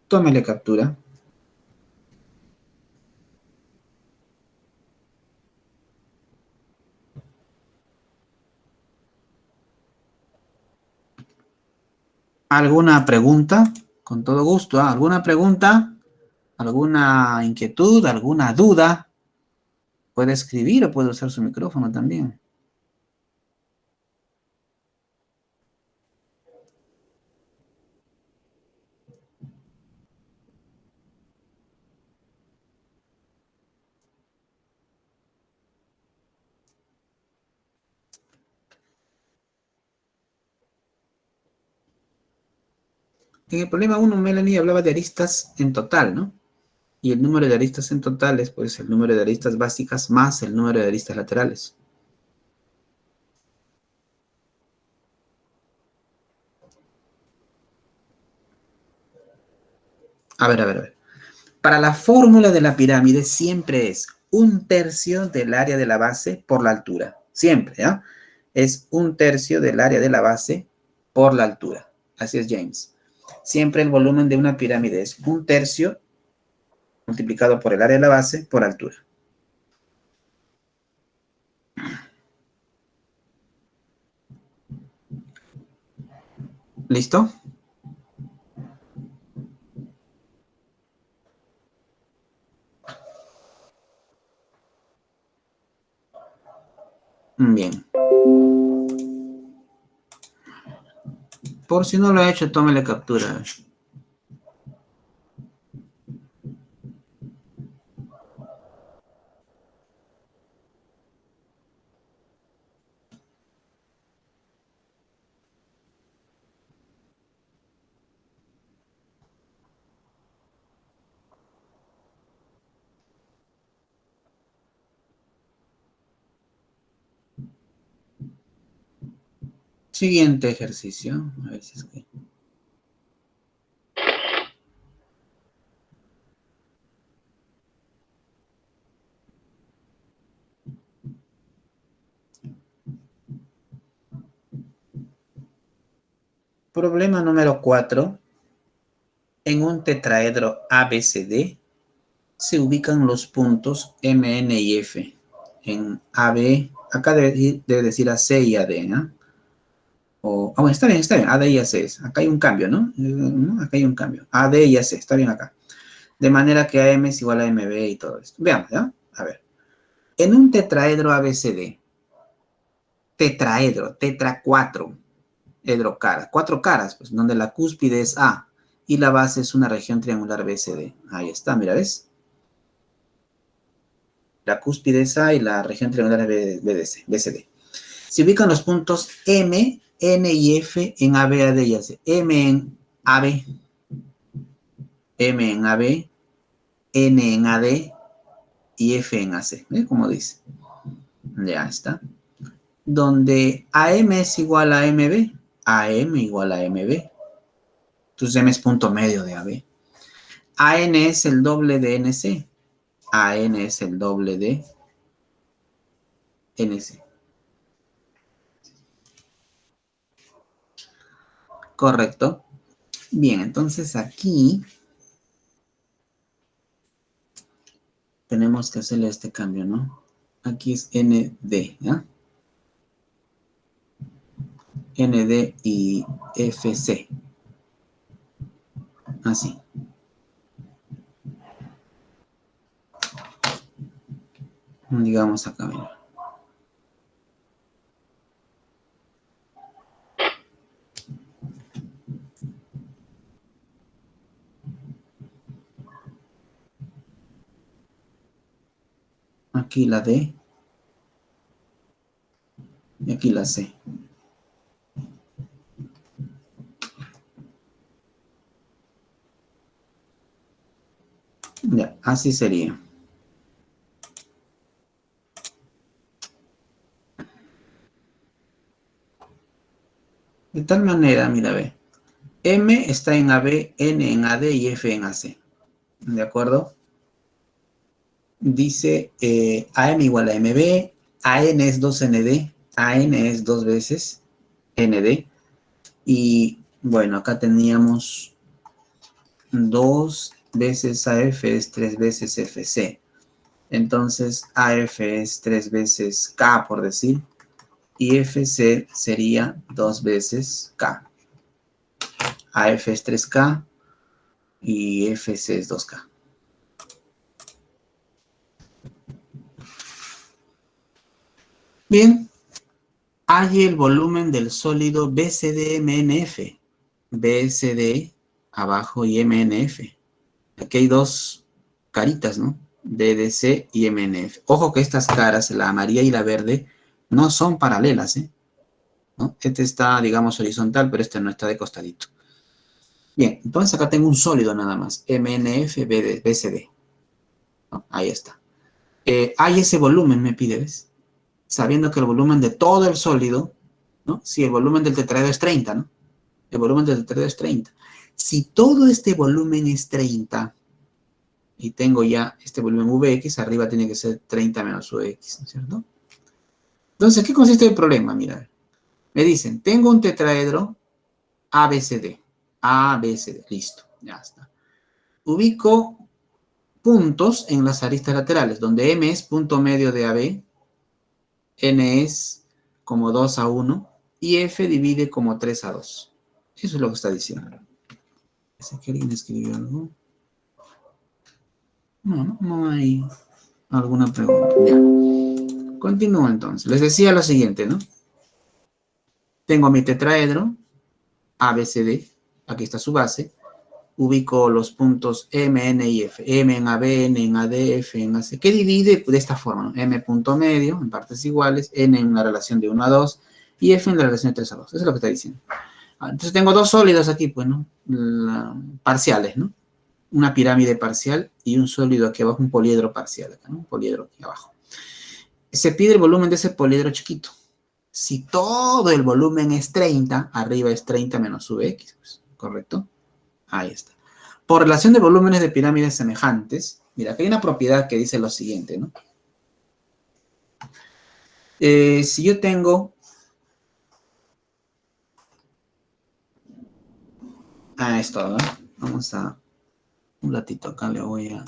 Tómele captura. ¿Alguna pregunta? Con todo gusto. ¿Ah? ¿Alguna pregunta? ¿Alguna inquietud? ¿Alguna duda? Puede escribir o puede usar su micrófono también. En el problema 1, Melanie hablaba de aristas en total, ¿no? Y el número de aristas en total es pues el número de aristas básicas más el número de aristas laterales. A ver, a ver, a ver. Para la fórmula de la pirámide siempre es 1/3 del área de la base por la altura. Siempre, ¿ya? Es 1/3 del área de la base por la altura. Así es, James. Siempre el volumen de una pirámide es 1/3 multiplicado por el área de la base por altura. ¿Listo? Bien. Por si no lo ha hecho, tómele captura. Siguiente ejercicio. A ver si es que... Problema número 4. En un tetraedro ABCD se ubican los puntos M, N y F. En AB, acá debe decir AC y AD, ¿no? Bueno, está bien, AD y AC es. Acá hay un cambio, ¿no? Acá hay un cambio. AD y AC, está bien acá. De manera que AM es igual a MB y todo esto. Veamos, ¿ya? A ver. En un tetraedro ABCD, tetra 4, edrocaras, 4 caras, pues, donde la cúspide es A y la base es una región triangular BCD. Ahí está, mira, ¿ves? La cúspide es A y la región triangular es BCD. Se ubican los puntos M, N y F en AB, AD y AC. M en AB, M en AB, N en AD y F en AC. ¿Ves cómo dice? Ya está. Donde AM es igual a MB, AM igual a MB. Entonces M es punto medio de AB. AN es el doble de NC. AN es el doble de NC. Correcto. Bien, entonces aquí tenemos que hacerle este cambio, ¿no? Aquí es ND, ¿ya? ND y FC. Así. Digamos acá, mira. Aquí la D y aquí la C. Ya, así sería. De tal manera, mira, ve. M está en AB, N en AD y F en AC. ¿De acuerdo? Dice AM igual a MB, AN es 2ND, AN es 2 veces ND. Y bueno, acá teníamos 2 veces AF es 3 veces FC. Entonces AF es 3 veces K, por decir. Y FC sería 2 veces K. AF es 3K y FC es 2K. Bien, hay el volumen del sólido BCD-MNF. BCD abajo y MNF. Aquí hay dos caritas, ¿no? DDC y MNF. Ojo que estas caras, la amarilla y la verde, no son paralelas, ¿eh? ¿No? Este está, digamos, horizontal, pero este no está de costadito. Bien, entonces acá tengo un sólido nada más. MNF, BCD. ¿No? Ahí está. Hay ese volumen, me pide, ¿ves? Sabiendo que el volumen de todo el sólido, ¿no? Si el volumen del tetraedro es 30, ¿no? El volumen del tetraedro es 30. Si todo este volumen es 30, y tengo ya este volumen Vx, arriba tiene que ser 30 menos Ux, ¿no es cierto? Entonces, ¿qué consiste el problema? Mira, me dicen, tengo un tetraedro ABCD. ABCD, listo, ya está. Ubico puntos en las aristas laterales, donde M es punto medio de AB, N es como 2 a 1, y F divide como 3 a 2. Eso es lo que está diciendo. ¿Parece que alguien escribió algo? No hay alguna pregunta. Ya. Continúo entonces. Les decía lo siguiente, ¿no? Tengo mi tetraedro, ABCD, aquí está su base. Ubico los puntos M, N y F. M en AB, N en AD, F en AC. ¿Qué divide? De esta forma, ¿no? M punto medio, en partes iguales, N en la relación de 1 a 2 y F en la relación de 3 a 2. Eso es lo que está diciendo. Entonces tengo dos sólidos aquí, pues, ¿no? Parciales, ¿no? Una pirámide parcial y un sólido aquí abajo, un poliedro parcial acá, ¿no? Un poliedro aquí abajo. Se pide el volumen de ese poliedro chiquito. Si todo el volumen es 30, arriba es 30 menos Vx, pues, ¿correcto? Ahí está. Por relación de volúmenes de pirámides semejantes, mira, aquí hay una propiedad que dice lo siguiente, ¿no? Si yo tengo esto, ¿no? Vamos a un ratito acá, le voy a...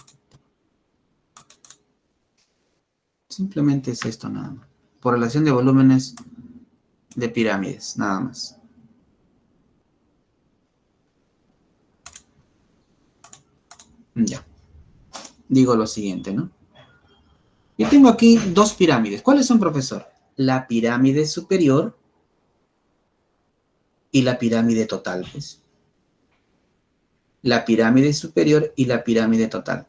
Simplemente es esto nada más. Por relación de volúmenes de pirámides, nada más. Ya. Digo lo siguiente, ¿no? Yo tengo aquí dos pirámides. ¿Cuáles son, profesor? La pirámide superior y la pirámide total, pues. La pirámide superior y la pirámide total.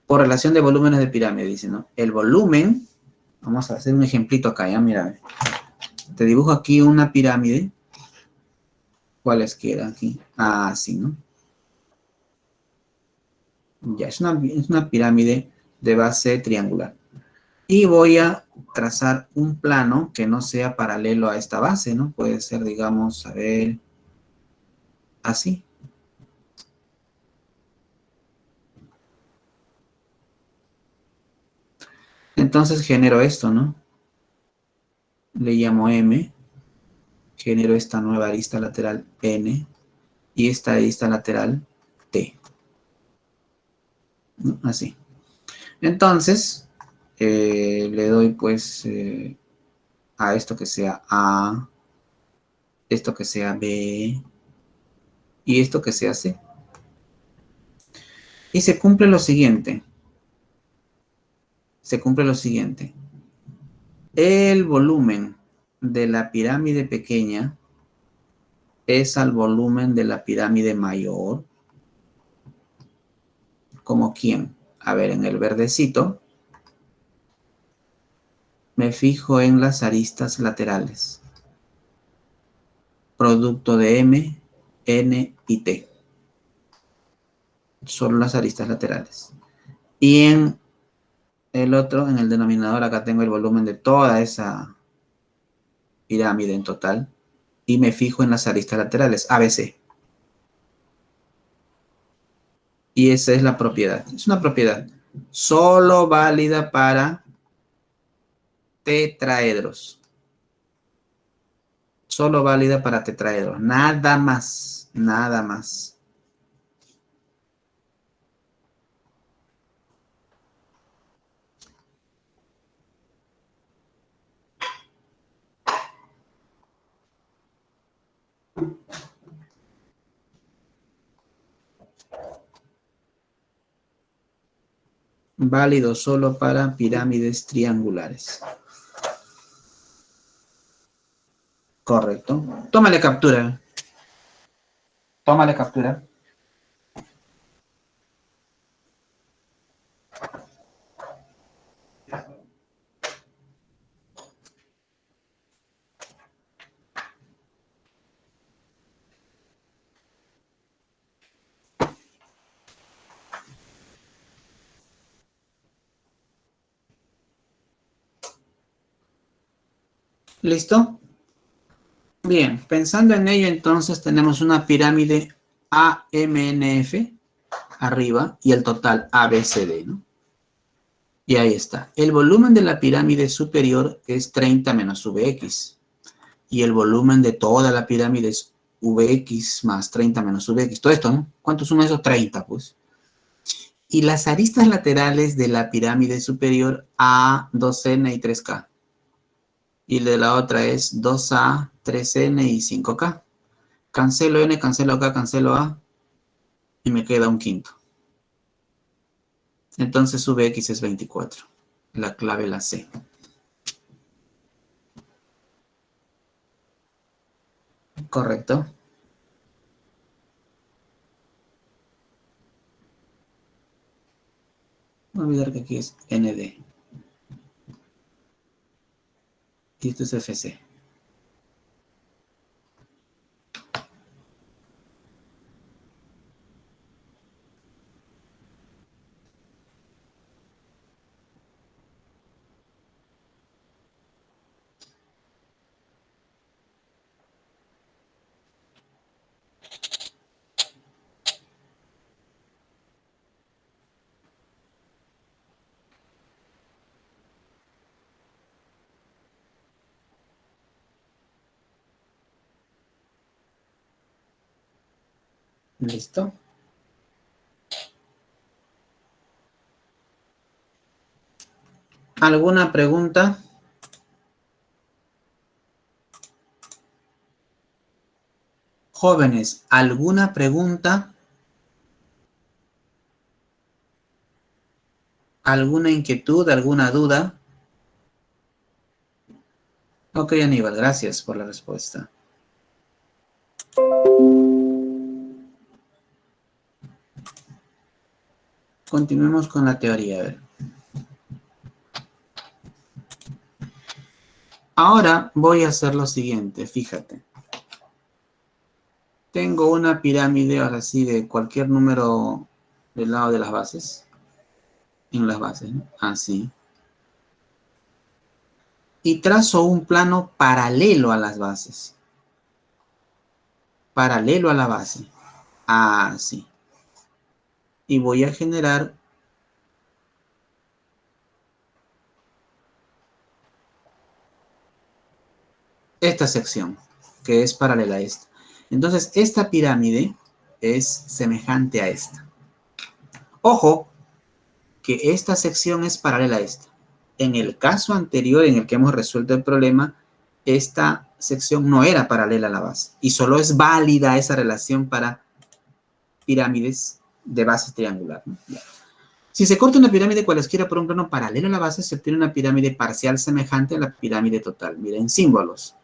Por relación de volúmenes de pirámide, dice, ¿no? El volumen, vamos a hacer un ejemplito acá, ya, mira. Te dibujo aquí una pirámide. ¿Cuál es que era aquí? Ah, sí, ¿no? Ya, es una pirámide de base triangular. Y voy a trazar un plano que no sea paralelo a esta base, ¿no? Puede ser, digamos, a ver, así. Entonces genero esto, ¿no? Le llamo M, genero esta nueva arista lateral N y esta arista lateral T, ¿no? Así. Entonces, le doy pues a esto que sea A, esto que sea B y esto que sea C. Y se cumple lo siguiente. Se cumple lo siguiente. El volumen de la pirámide pequeña es al volumen de la pirámide mayor. ¿Como quién? A ver, en el verdecito me fijo en las aristas laterales. Producto de M, N y T. Son las aristas laterales. Y en el otro, en el denominador, acá tengo el volumen de toda esa pirámide en total. Y me fijo en las aristas laterales, ABC. Y esa es la propiedad. Es una propiedad solo válida para tetraedros. Solo válida para tetraedros. Nada más. Nada más. Válido solo para pirámides triangulares. Correcto. Tómale captura. Tómale captura. ¿Listo? Bien, pensando en ello, entonces tenemos una pirámide AMNF arriba y el total ABCD, ¿no? Y ahí está. El volumen de la pirámide superior es 30 menos Vx. Y el volumen de toda la pirámide es Vx más 30 menos Vx. Todo esto, ¿no? ¿Cuántos son esos? 30, pues. Y las aristas laterales de la pirámide superior A, 2n y 3k. Y de la otra es 2a, 3n y 5k. Cancelo n, cancelo k, cancelo a. Y me queda un quinto. Entonces Vx es 24. La clave la C. Correcto. No olvidar que aquí es ND. Y esto es FC. ¿Listo? ¿Alguna pregunta? Jóvenes, ¿alguna pregunta? ¿Alguna inquietud? ¿Alguna duda? Ok, Aníbal, gracias por la respuesta. Continuemos con la teoría. A ver. Ahora voy a hacer lo siguiente, fíjate. Tengo una pirámide, ahora sí, de cualquier número del lado de las bases. En las bases, ¿no? Así. Y trazo un plano paralelo a las bases. Paralelo a la base. Así. Y voy a generar esta sección, que es paralela a esta. Entonces, esta pirámide es semejante a esta. Ojo, que esta sección es paralela a esta. En el caso anterior en el que hemos resuelto el problema, esta sección no era paralela a la base y solo es válida esa relación para pirámides de base triangular, ¿no? Si se corta una pirámide cualesquiera por un plano paralelo a la base, se obtiene una pirámide parcial semejante a la pirámide total. Miren, símbolos.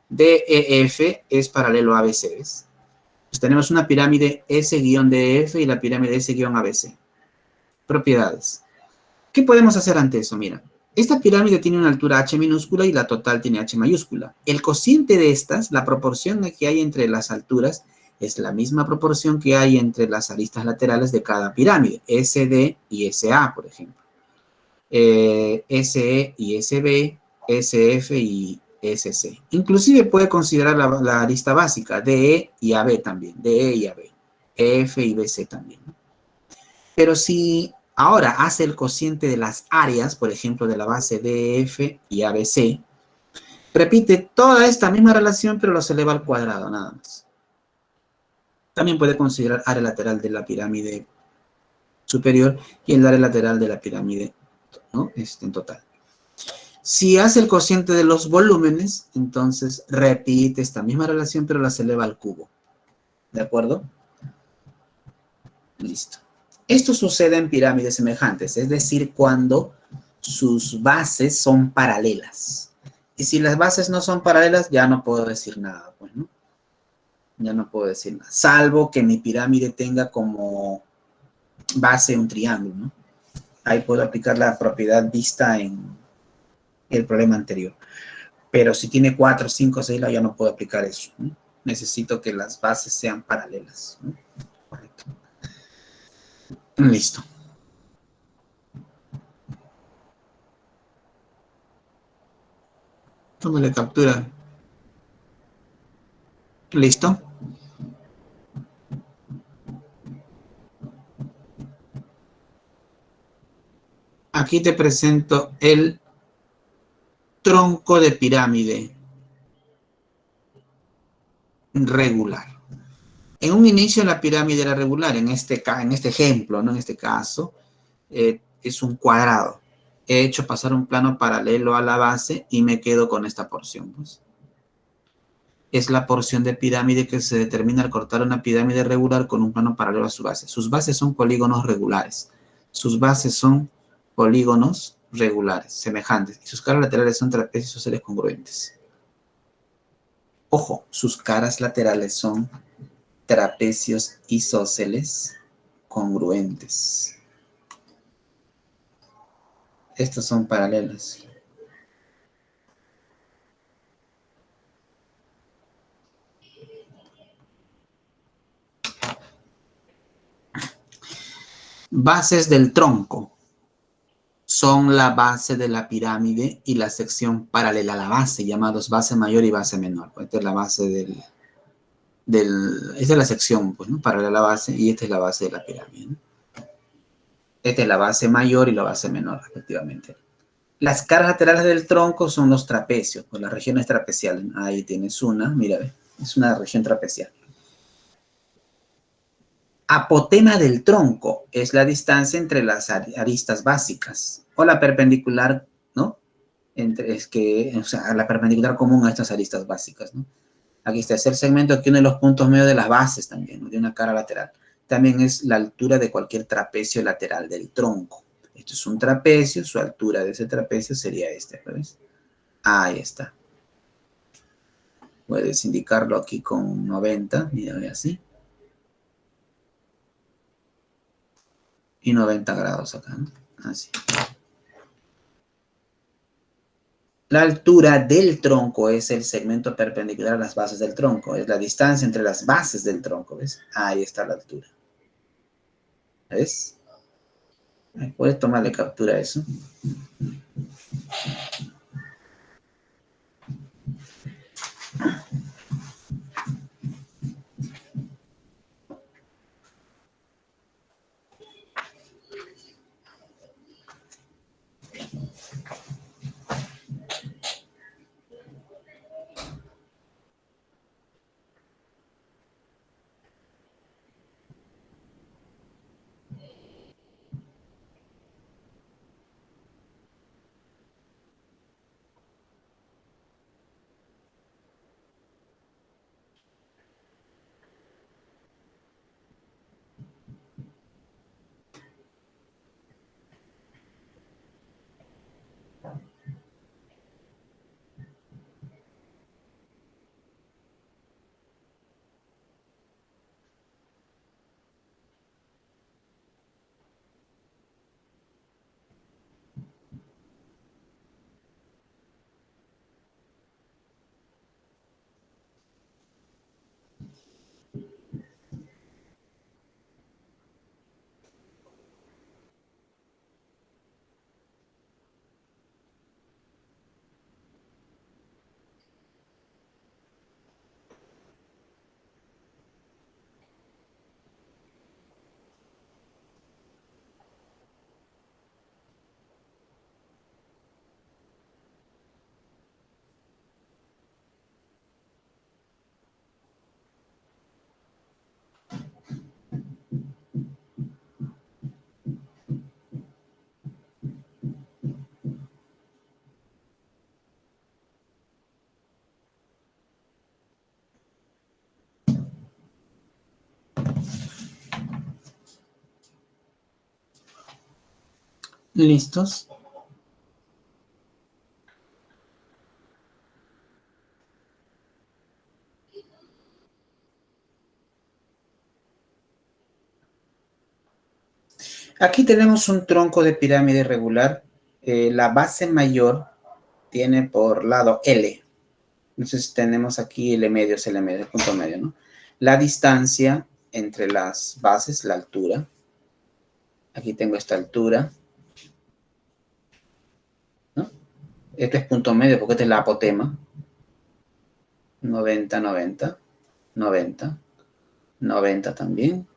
DEF es paralelo a ABC, ¿ves? Pues tenemos una pirámide S-DEF y la pirámide S-ABC. Propiedades. ¿Qué podemos hacer ante eso? Mira, esta pirámide tiene una altura h minúscula y la total tiene h mayúscula. El cociente de estas, la proporción que hay entre las alturas, es la misma proporción que hay entre las aristas laterales de cada pirámide, SD y SA, por ejemplo. SE y SB, SF y SC. Inclusive puede considerar la arista básica, DE y AB también, DE y AB, EF y BC también. Pero si ahora hace el cociente de las áreas, por ejemplo, de la base DF y ABC, repite toda esta misma relación, pero los eleva al cuadrado, nada más. También puede considerar área lateral de la pirámide superior y el área lateral de la pirámide, ¿no? En total. Si hace el cociente de los volúmenes, entonces repite esta misma relación, pero las eleva al cubo. ¿De acuerdo? Listo. Esto sucede en pirámides semejantes, es decir, cuando sus bases son paralelas. Y si las bases no son paralelas, ya no puedo decir nada, pues, ¿no? Ya no puedo decir nada, salvo que mi pirámide tenga como base un triángulo, ¿no? Ahí puedo aplicar la propiedad vista en el problema anterior. Pero si tiene 4, 5, 6, ya no puedo aplicar eso, ¿no? Necesito que las bases sean paralelas, ¿no? Correcto. Listo. Tómale captura. ¿Listo? Aquí te presento el tronco de pirámide regular. En un inicio la pirámide era regular, en este ejemplo, ¿no? En este caso, es un cuadrado. He hecho pasar un plano paralelo a la base y me quedo con esta porción, pues. Es la porción de pirámide que se determina al cortar una pirámide regular con un plano paralelo a su base. Sus bases son polígonos regulares. Sus bases son polígonos regulares, semejantes. Y sus caras laterales son trapecios isósceles congruentes. Ojo, sus caras laterales son trapecios isósceles congruentes. Estos son paralelos. Bases del tronco son la base de la pirámide y la sección paralela a la base, llamados base mayor y base menor. Esta es la base esta es la sección, pues, ¿no? Paralela a la base, y esta es la base de la pirámide, ¿no? Esta es la base mayor y la base menor, respectivamente. Las caras laterales del tronco son los trapecios, pues las regiones trapeciales. Ahí tienes una, mira, es una región trapecial. Apotema del tronco es la distancia entre las aristas básicas o la perpendicular, ¿no? O sea, la perpendicular común a estas aristas básicas, ¿no? Aquí está, es el segmento que une los puntos medios de las bases también, ¿no? De una cara lateral. También es la altura de cualquier trapecio lateral del tronco. Esto es un trapecio, su altura de ese trapecio sería este, ¿ves? Ahí está. Puedes indicarlo aquí con 90, mira, ve así. Y 90 grados acá, ¿no? Así. La altura del tronco es el segmento perpendicular a las bases del tronco. Es la distancia entre las bases del tronco, ¿ves? Ahí está la altura. ¿Ves? Puedes tomarle captura a eso. ¿Listos? Aquí tenemos un tronco de pirámide irregular. La base mayor tiene por lado L. Entonces tenemos aquí L medio, es L medio, el punto medio, ¿no? La distancia entre las bases, la altura. Aquí tengo esta altura, ¿no? Este es punto medio porque este es la apotema. 90, 90, 90, 90 también.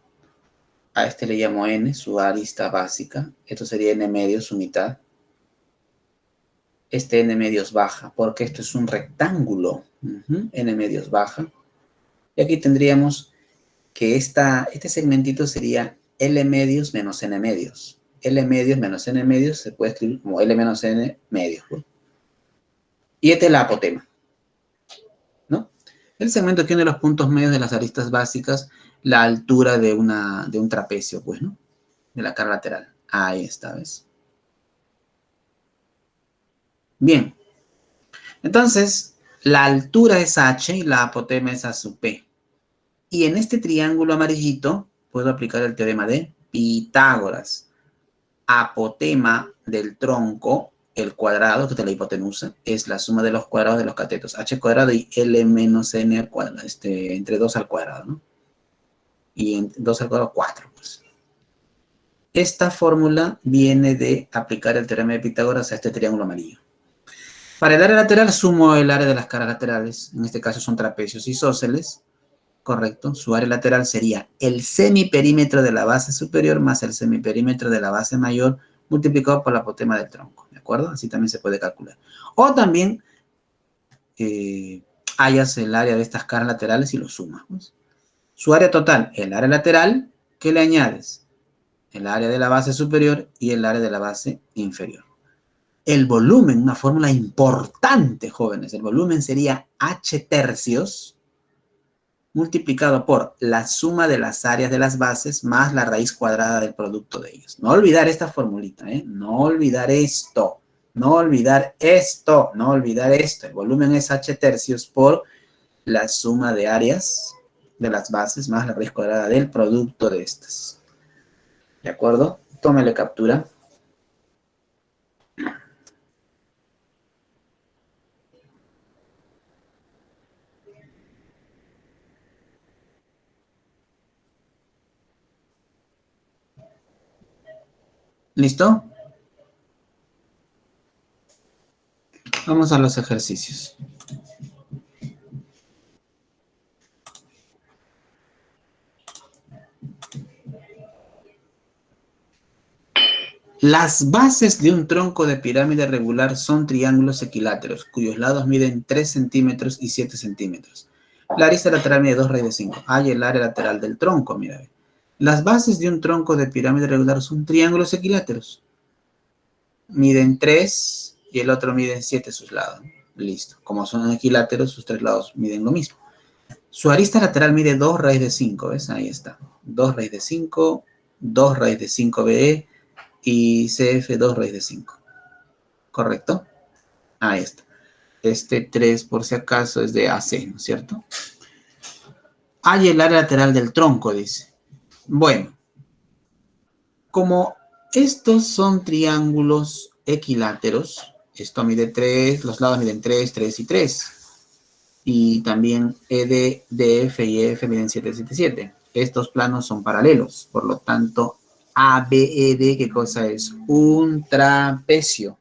A este le llamo N, su arista básica. Esto sería N medio, su mitad. Este N medios baja, porque esto es un rectángulo. N medios baja. Y aquí tendríamos que este segmentito sería L medios menos N medios. L medios menos N medios se puede escribir como L menos N medios, ¿no? Y este es la apotema, ¿no? El segmento que une los puntos medios de las aristas básicas, la altura de un trapecio, pues, ¿no? De la cara lateral. Ahí está, ¿ves? Bien. Entonces, la altura es H y la apotema es A sub P. Y en este triángulo amarillito puedo aplicar el teorema de Pitágoras. Apotema del tronco, el cuadrado, que es la hipotenusa, es la suma de los cuadrados de los catetos. H cuadrado y L menos N al cuadrado, entre 2 al cuadrado, ¿no? Y en 2 al cuadrado, 4, pues. Esta fórmula viene de aplicar el teorema de Pitágoras a este triángulo amarillo. Para el área lateral sumo el área de las caras laterales, en este caso son trapecios isósceles, correcto. Su área lateral sería el semiperímetro de la base superior más el semiperímetro de la base mayor multiplicado por la apotema del tronco, ¿de acuerdo? Así también se puede calcular. O también hallas el área de estas caras laterales y lo sumas, pues. Su área total, el área lateral, ¿Qué le añades? El área de la base superior y el área de la base inferior. El volumen, una fórmula importante, jóvenes. El volumen sería H tercios multiplicado por la suma de las áreas de las bases más la raíz cuadrada del producto de ellos. No olvidar esta formulita, ¿eh? No olvidar esto. No olvidar esto. No olvidar esto. El volumen es H tercios por la suma de áreas de las bases más la raíz cuadrada del producto de estas. ¿De acuerdo? Tómele captura. ¿Listo? Vamos a los ejercicios. Las bases de un tronco de pirámide regular son triángulos equiláteros, cuyos lados miden 3 centímetros y 7 centímetros. La arista lateral mide 2 raíz de 5. Hay el área lateral del tronco, mira. Las bases de un tronco de pirámide regular son triángulos equiláteros. Miden 3 y el otro mide 7 sus lados. Listo. Como son equiláteros, sus 3 lados miden lo mismo. Su arista lateral mide 2 raíz de 5, ¿ves? Ahí está. 2 raíz de 5, 2 raíz de 5 BE y CF 2 raíz de 5. ¿Correcto? Ahí está. Este 3, por si acaso, es de AC, ¿no es cierto? Hay el área lateral del tronco, dice. Bueno, como estos son triángulos equiláteros, esto mide 3, los lados miden 3, 3 y 3. Y también ED, DF y EF miden 7, 7, 7. Estos planos son paralelos, por lo tanto, ABED, ¿qué cosa es? Un trapecio.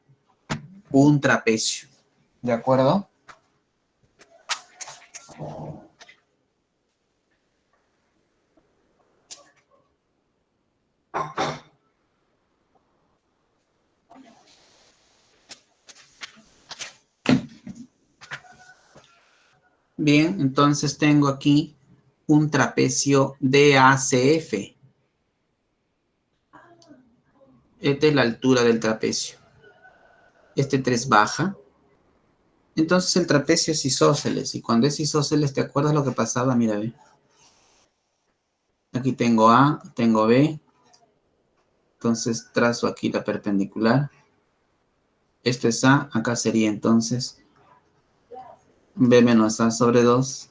Un trapecio. ¿De acuerdo? Bien, entonces tengo aquí un trapecio DACF. Esta es la altura del trapecio. Este 3 baja. Entonces el trapecio es isósceles. Y cuando es isósceles, ¿te acuerdas lo que pasaba? Mira, ve. Aquí tengo A, tengo B. Entonces trazo aquí la perpendicular. Esto es A, acá sería entonces B menos A sobre 2,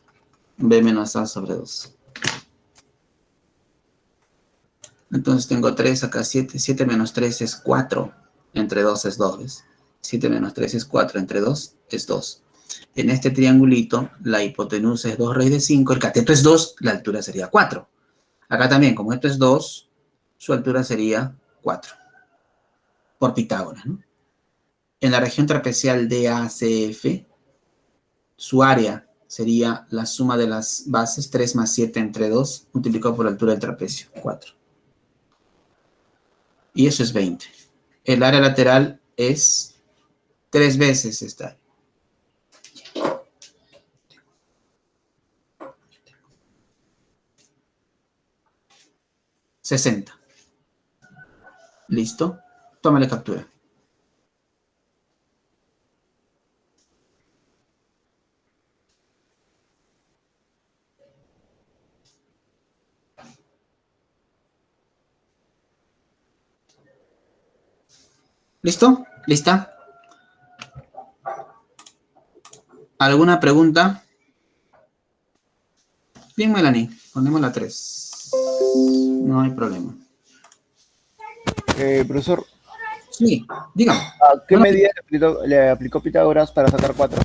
B menos A sobre 2. Entonces tengo 3, acá 7, 7 menos 3 es 4, entre 2 es 2, ¿ves? 7 menos 3 es 4, entre 2 es 2. En este triangulito, la hipotenusa es 2 raíz de 5, el cateto es 2, la altura sería 4. Acá también, como esto es 2, su altura sería 4, por Pitágoras, ¿no? En la región trapecial DACF, su área sería la suma de las bases, 3 más 7 entre 2, multiplicado por la altura del trapecio, 4. Y eso es 20. El área lateral es 3 veces esta área. 60. ¿Listo? Tómale captura. ¿Listo? ¿Lista? ¿Alguna pregunta? Bien, Melanie, ponemos la 3. No hay problema. Profesor, Sí, dígame. ¿a qué No, no, medida le aplicó Pitágoras para sacar 4?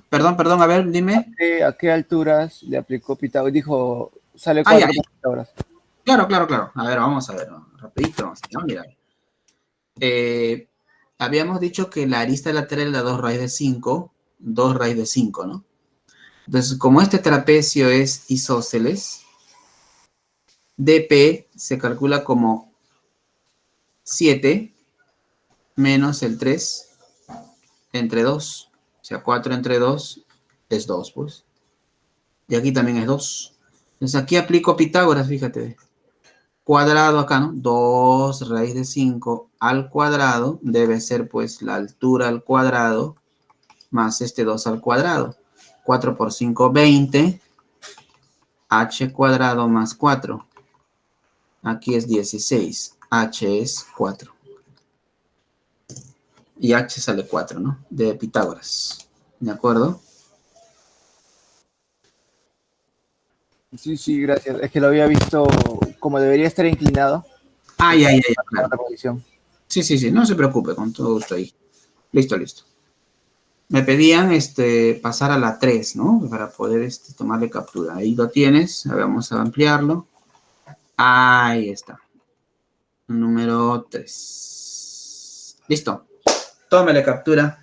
perdón, a ver, dime. ¿A qué alturas le aplicó Pitágoras? Dijo, sale Ay, 4 ay, por Pitágoras. claro. A ver, vamos a ver, ¿no? Rapidito, vamos a mirar. Habíamos dicho que la arista lateral era 2 raíz de 5, 2 raíz de 5, ¿no? Entonces, como este trapecio es isósceles, dP se calcula como 7 menos el 3 entre 2. O sea, 4 entre 2 es 2, pues. Y aquí también es 2. Entonces aquí aplico Pitágoras, fíjate. Cuadrado acá, ¿no? 2 raíz de 5 al cuadrado debe ser pues la altura al cuadrado más este 2 al cuadrado. 4 por 5, 20. H cuadrado más 4. Aquí es 16. H es 4. Y H sale 4, ¿no? De Pitágoras. ¿De acuerdo? Sí, sí, gracias. Es que lo había visto como debería estar inclinado. Ay, Estaba ay, en ay, la claro. otra posición. Sí, sí, sí, no se preocupe, con todo gusto ahí. Listo, listo. Me pedían pasar a la 3, ¿no? Para poder tomarle captura. Ahí lo tienes. Vamos a ampliarlo. Ahí está. Número 3. Listo. Tómale captura.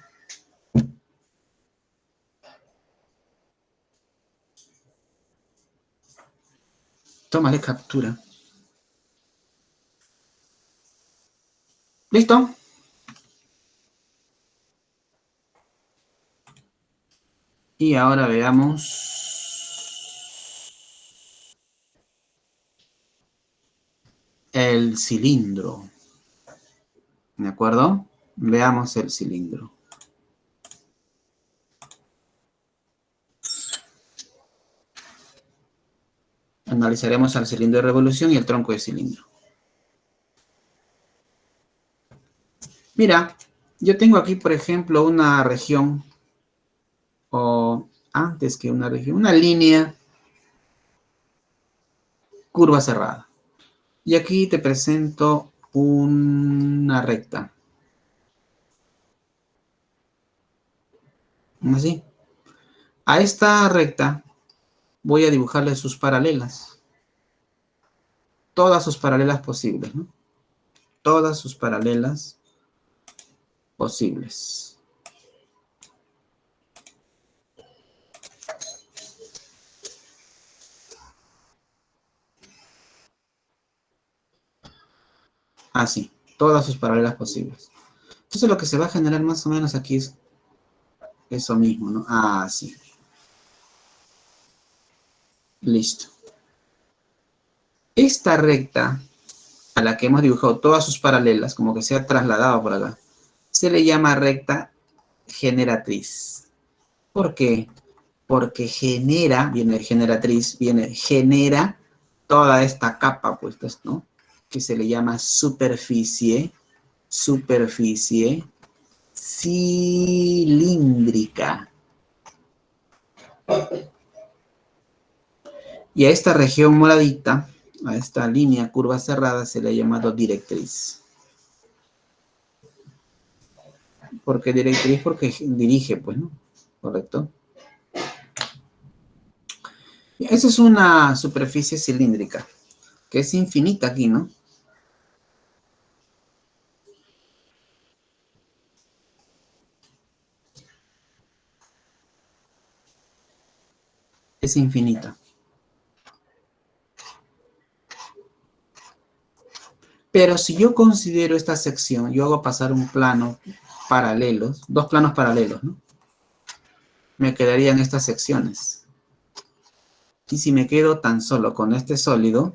Tómale captura. ¿Listo? Y ahora veamos el cilindro. ¿De acuerdo? Veamos el cilindro. Analizaremos al cilindro de revolución y el tronco de cilindro. Mira, yo tengo aquí, por ejemplo, una región, o antes que una región, una línea curva cerrada. Y aquí te presento una recta. Así. A esta recta voy a dibujarle sus paralelas. Todas sus paralelas posibles, ¿no? Todas sus paralelas posibles. Así, todas sus paralelas posibles. Entonces lo que se va a generar más o menos aquí es eso mismo, ¿no? Así. Listo. Esta recta, a la que hemos dibujado todas sus paralelas, como que se ha trasladado por acá, se le llama recta generatriz. ¿Por qué? Porque genera, viene generatriz, genera toda esta capa, pues, ¿no? Que se le llama superficie cilíndrica. Y a esta región moradita, a esta línea curva cerrada, se le ha llamado directriz. ¿Por qué directriz? Porque dirige, pues, ¿no? ¿Correcto? Esa es una superficie cilíndrica, que es infinita aquí, ¿no? Es infinita. Pero si yo considero esta sección, yo hago pasar un plano paralelos, dos planos paralelos, ¿no? Me quedarían estas secciones. Y si me quedo tan solo con este sólido,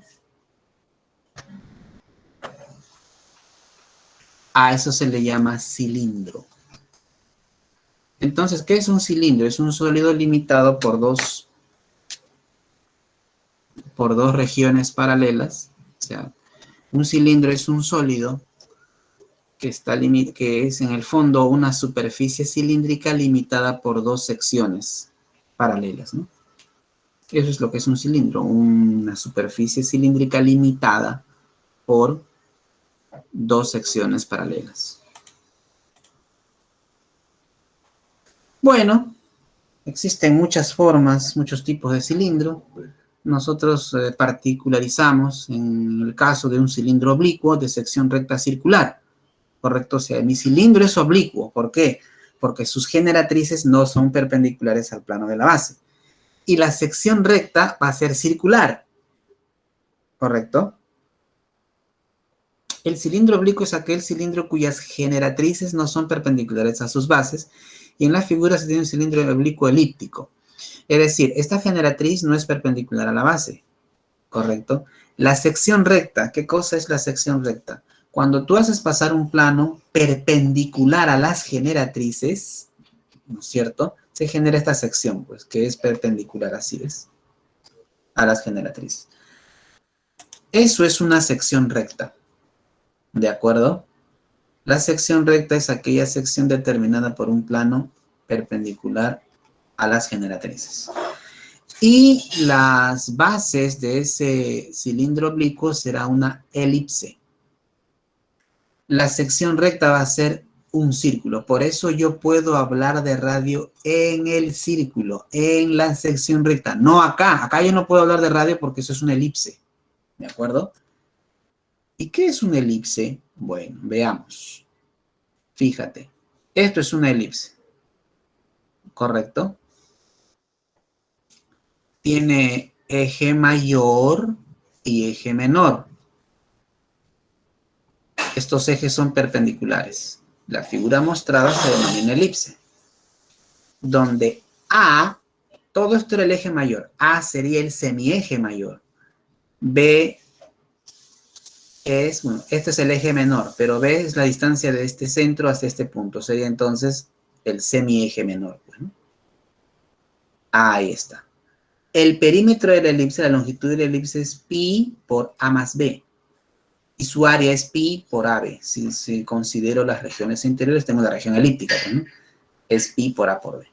a eso se le llama cilindro. Entonces, ¿qué es un cilindro? Es un sólido limitado por dos regiones paralelas. O sea, un cilindro es un sólido que es en el fondo una superficie cilíndrica limitada por dos secciones paralelas, ¿no? Eso es lo que es un cilindro, una superficie cilíndrica limitada por dos secciones paralelas. Bueno, existen muchas formas, muchos tipos de cilindro. Nosotros particularizamos en el caso de un cilindro oblicuo de sección recta circular. ¿Correcto? O sea, mi cilindro es oblicuo. ¿Por qué? Porque sus generatrices no son perpendiculares al plano de la base. Y la sección recta va a ser circular. ¿Correcto? El cilindro oblicuo es aquel cilindro cuyas generatrices no son perpendiculares a sus bases. Y en la figura se tiene un cilindro oblicuo elíptico. Es decir, esta generatriz no es perpendicular a la base. ¿correcto? La sección recta, ¿qué cosa es la sección recta? Cuando tú haces pasar un plano perpendicular a las generatrices, ¿no es cierto? Se genera esta sección, pues, que es perpendicular, así es, a las generatrices. Eso es una sección recta, ¿de acuerdo? La sección recta es aquella sección determinada por un plano perpendicular a las generatrices. Y las bases de ese cilindro oblicuo será una elipse. La sección recta va a ser un círculo. Por eso yo puedo hablar de radio en el círculo, en la sección recta. No acá. Acá yo no puedo hablar de radio porque eso es una elipse. ¿De acuerdo? ¿Y qué es una elipse? Bueno, veamos. Fíjate. Esto es una elipse. ¿Correcto? Tiene eje mayor y eje menor. Estos ejes son perpendiculares. La figura mostrada se denomina elipse, donde A, todo esto era el eje mayor, A sería el semieje mayor, B es, bueno, este es el eje menor, pero B es la distancia de este centro hasta este punto, sería entonces el semieje menor. Bueno, ahí está. El perímetro de la elipse, la longitud de la elipse es pi por A más B. Y su área es pi por AB. Si considero las regiones interiores, tengo la región elíptica, ¿no? Es pi por A por B.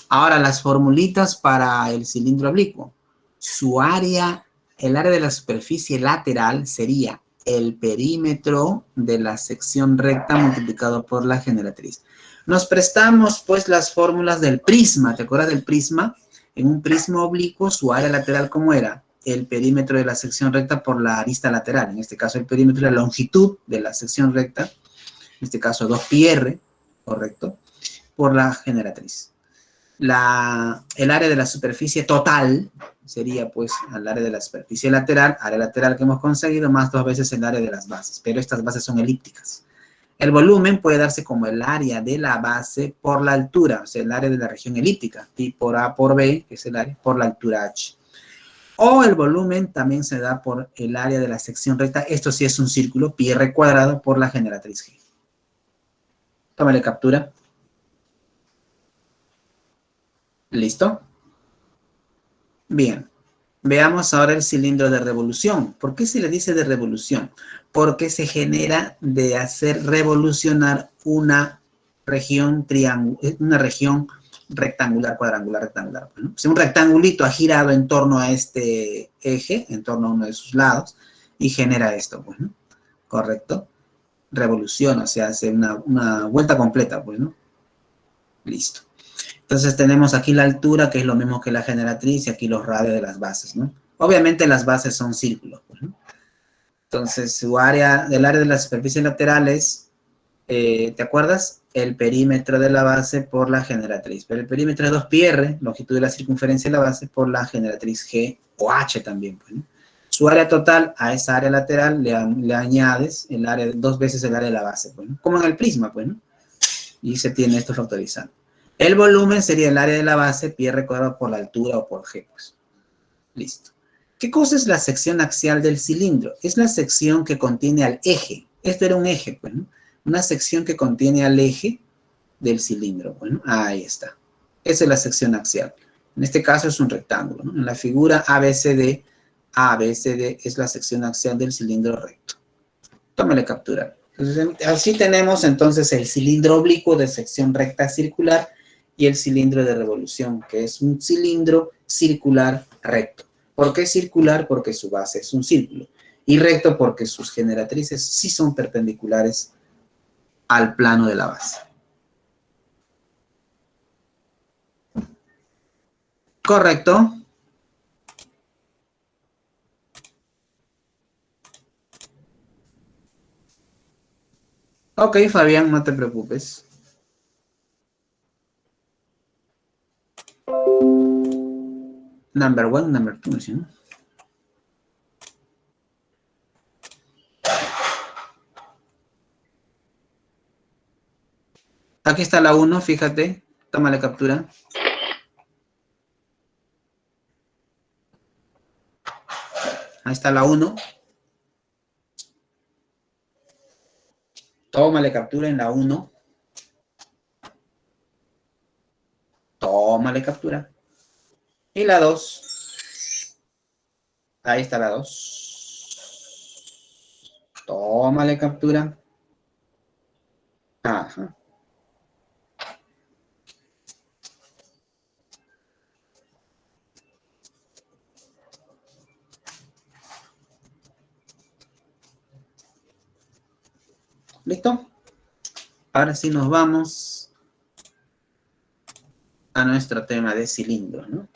Ahora, las formulitas para el cilindro oblicuo. Su área, el área de la superficie lateral sería el perímetro de la sección recta multiplicado por la generatriz. Nos prestamos, pues, las fórmulas del prisma. ¿Te acuerdas del prisma? En un prisma oblicuo, su área lateral, ¿cómo era? El perímetro de la sección recta por la arista lateral. En este caso, el perímetro de la longitud de la sección recta. En este caso, 2πr, ¿correcto? Por la generatriz. El área de la superficie total sería, pues, el área de la superficie lateral, área lateral que hemos conseguido, más 2 veces el área de las bases. Pero estas bases son elípticas. El volumen puede darse como el área de la base por la altura, o sea, el área de la región elíptica, pi por A por B, que es el área, por la altura h. O el volumen también se da por el área de la sección recta. Esto sí es un círculo, pi r cuadrado por la generatriz G. Tómale captura. ¿Listo? Bien. Veamos ahora el cilindro de revolución. ¿Por qué se le dice de revolución? Porque se genera de hacer revolucionar una región rectangular, cuadrangular, rectangular. ¿No? Si un rectangulito ha girado en torno a este eje, en torno a uno de sus lados, y genera esto, pues, ¿no? ¿Correcto? Revoluciona, o sea, hace una vuelta completa, pues, ¿no? Listo. Entonces tenemos aquí la altura, que es lo mismo que la generatriz, y aquí los radios de las bases, ¿no? Obviamente las bases son círculos, pues, ¿no? Entonces, del área de las superficies laterales, ¿te acuerdas? El perímetro de la base por la generatriz. Pero el perímetro es 2πr, longitud de la circunferencia de la base, por la generatriz G o H también, pues, ¿no? Su área total a esa área lateral le añades el área, 2 veces el área de la base, pues, ¿no? Como en el prisma, pues, ¿no? Y se tiene esto factorizando. El volumen sería el área de la base, pi r cuadrado por la altura o por G, pues. Listo. ¿Qué cosa es la sección axial del cilindro? Es la sección que contiene al eje. Esto era un eje, pues, ¿no? Una sección que contiene al eje del cilindro. Bueno, ahí está. Esa es la sección axial. En este caso es un rectángulo, ¿no? En la figura ABCD es la sección axial del cilindro recto. Tómale captura. Entonces, así tenemos entonces el cilindro oblicuo de sección recta circular y el cilindro de revolución, que es un cilindro circular recto. ¿Por qué circular? Porque su base es un círculo. Y recto porque sus generatrices sí son perpendiculares al plano de la base. ¿Correcto? Ok, Fabián, no te preocupes. Number 1, number 2, ¿sí? Aquí está la 1, fíjate. Toma la captura. Ahí está la 1. Tómale captura en la 1. Tómale captura. Y la 2. Ahí está la 2. Tómale captura. Ajá. ¿Listo? Ahora sí nos vamos a nuestro tema de cilindros, ¿no?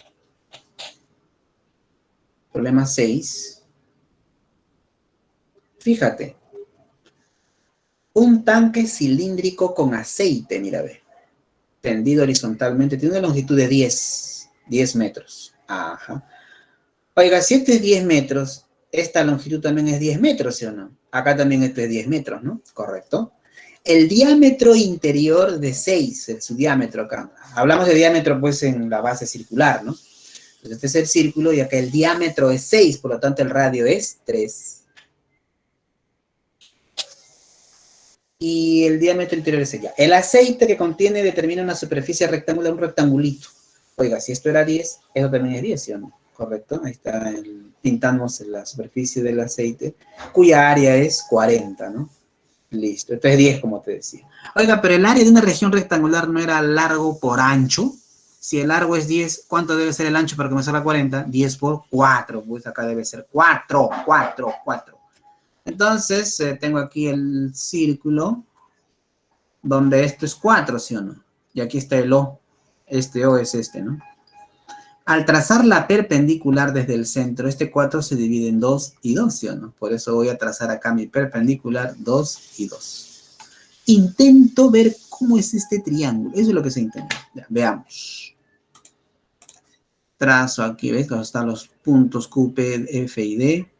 Problema 6. Fíjate. Un tanque cilíndrico con aceite, mira, ve. Tendido horizontalmente. Tiene una longitud de 10 metros. Ajá. Oiga, si este es 10 metros, esta longitud también es 10 metros, ¿sí o no? Acá también esto es 10 metros, ¿no? Correcto. El diámetro interior de 6, su diámetro acá. Hablamos de diámetro, pues, en la base circular, ¿no? Entonces, este es el círculo y acá el diámetro es 6, por lo tanto el radio es 3. Y el diámetro interior es ya. El aceite que contiene determina una superficie rectangular, un rectangulito. Oiga, si esto era 10, eso también es 10, ¿sí o no? Correcto, ahí está, pintamos la superficie del aceite, cuya área es 40, ¿no? Listo, esto es 10, como te decía. Oiga, pero el área de una región rectangular no era largo por ancho. Si el largo es 10, ¿cuánto debe ser el ancho para que me salga 40? 10 por 4, pues acá debe ser 4. Entonces, tengo aquí el círculo, donde esto es 4, ¿sí o no? Y aquí está el O. Este O es este, ¿no? Al trazar la perpendicular desde el centro, este 4 se divide en 2 y 2, ¿sí o no? Por eso voy a trazar acá mi perpendicular 2 y 2. Intento ver cómo es este triángulo. Eso es lo que se intenta. Ya, veamos. Trazo aquí, ¿ves? Donde están los puntos Q, P, F y D.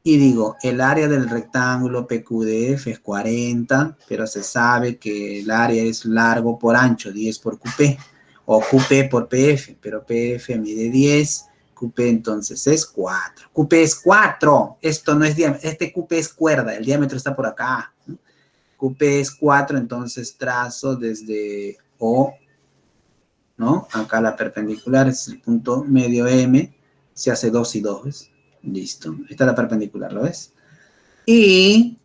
Y digo, el área del rectángulo PQ de F es 40, pero se sabe que el área es largo por ancho, 10 por QP, o QP por PF, pero PF mide 10, QP entonces es 4. QP es 4, esto no es diámetro, este QP es cuerda, el diámetro está por acá. QP es 4, entonces trazo desde O, ¿no? Acá la perpendicular es el punto medio M, se hace 2 y 2, ¿ves? Listo, esta es la perpendicular, ¿lo ves? Y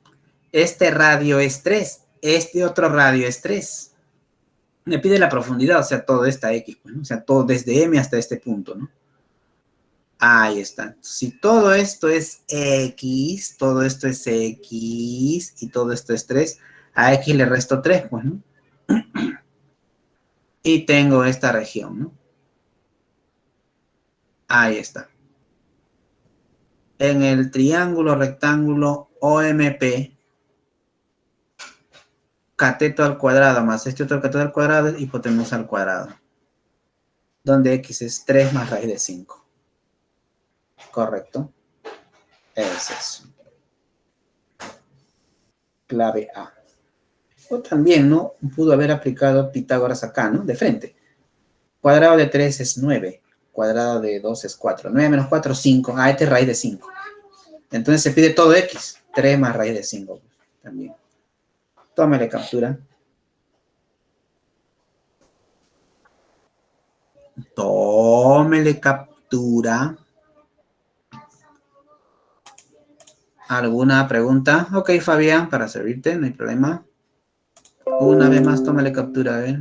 este radio es 3, este otro radio es 3. Me pide la profundidad, o sea, todo esta X, pues, ¿no? O sea, todo desde M hasta este punto, ¿no? Ahí está. Si todo esto es X, todo esto es X y todo esto es 3, a X le resto 3, pues, ¿no? Y tengo esta región, ¿no? Ahí está. En el triángulo rectángulo OMP, cateto al cuadrado más este otro cateto al cuadrado es hipotenusa al cuadrado, donde X es 3 más raíz de 5. Correcto. Es eso. Clave A. O también, ¿no? Pudo haber aplicado Pitágoras acá, ¿no? De frente. Cuadrado de 3 es 9. Cuadrado de 2 es 4. 9 menos 4, 5. Ah, este es raíz de 5. Entonces se pide todo X. 3 más raíz de 5. También. Tómale captura. Tómele captura. ¿Alguna pregunta? Ok, Fabián, para servirte, no hay problema. Una vez más, tómale captura, a ver.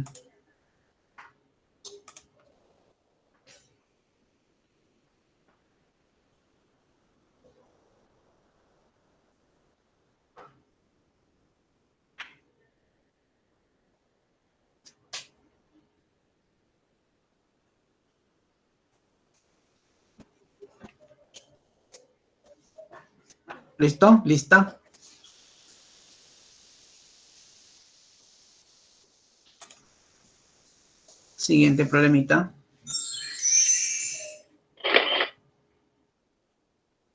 ¿Listo? ¿Lista? Siguiente problemita.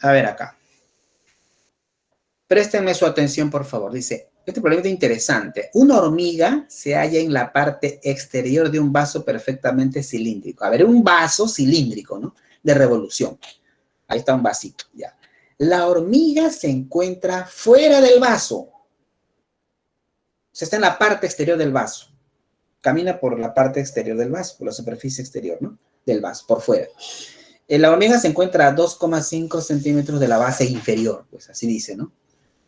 A ver acá. Préstenme su atención, por favor. Dice, este problema es interesante. Una hormiga se halla en la parte exterior de un vaso perfectamente cilíndrico. A ver, un vaso cilíndrico, ¿no? De revolución. Ahí está un vasito, ya. La hormiga se encuentra fuera del vaso. O sea, está en la parte exterior del vaso. Camina por la parte exterior del vaso, por la superficie exterior, ¿no? Del vaso, por fuera. La hormiga se encuentra a 2,5 centímetros de la base inferior, pues así dice, ¿no?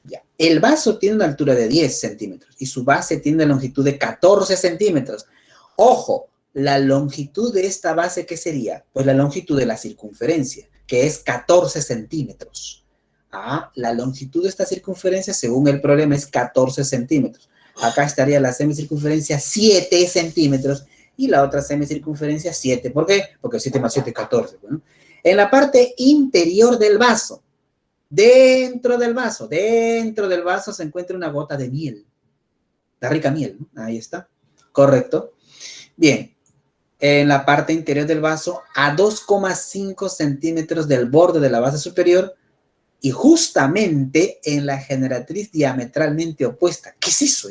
Ya. El vaso tiene una altura de 10 centímetros y su base tiene una longitud de 14 centímetros. Ojo, la longitud de esta base, ¿qué sería? Pues la longitud de la circunferencia, que es 14 centímetros. Ah, la longitud de esta circunferencia, según el problema, es 14 centímetros. Acá estaría la semicircunferencia 7 centímetros y la otra semicircunferencia 7. ¿Por qué? Porque 7 más 7 es 14. Bueno, en la parte interior del vaso, dentro del vaso se encuentra una gota de miel. La rica miel, ¿no? Ahí está. Correcto. Bien. En la parte interior del vaso, a 2,5 centímetros del borde de la base superior, y justamente en la generatriz diametralmente opuesta. ¿Qué es eso?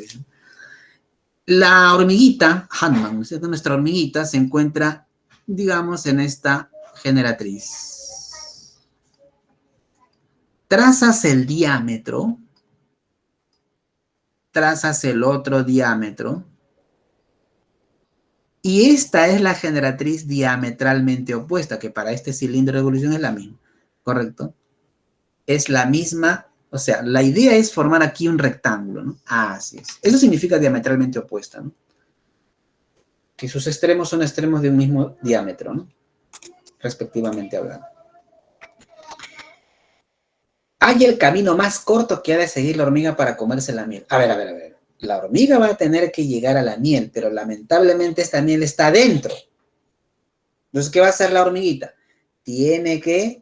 La hormiguita, Hanuman, nuestra hormiguita, se encuentra, digamos, en esta generatriz. Trazas el diámetro, trazas el otro diámetro, y esta es la generatriz diametralmente opuesta, que para este cilindro de evolución es la misma, ¿correcto? Es la misma, o sea, la idea es formar aquí un rectángulo, ¿no? Así es. Eso significa diametralmente opuesta, ¿no? Que sus extremos son extremos de un mismo diámetro, ¿no? Respectivamente hablando. Hay el camino más corto que ha de seguir la hormiga para comerse la miel. A ver. La hormiga va a tener que llegar a la miel, pero lamentablemente esta miel está adentro. Entonces, ¿qué va a hacer la hormiguita? Tiene que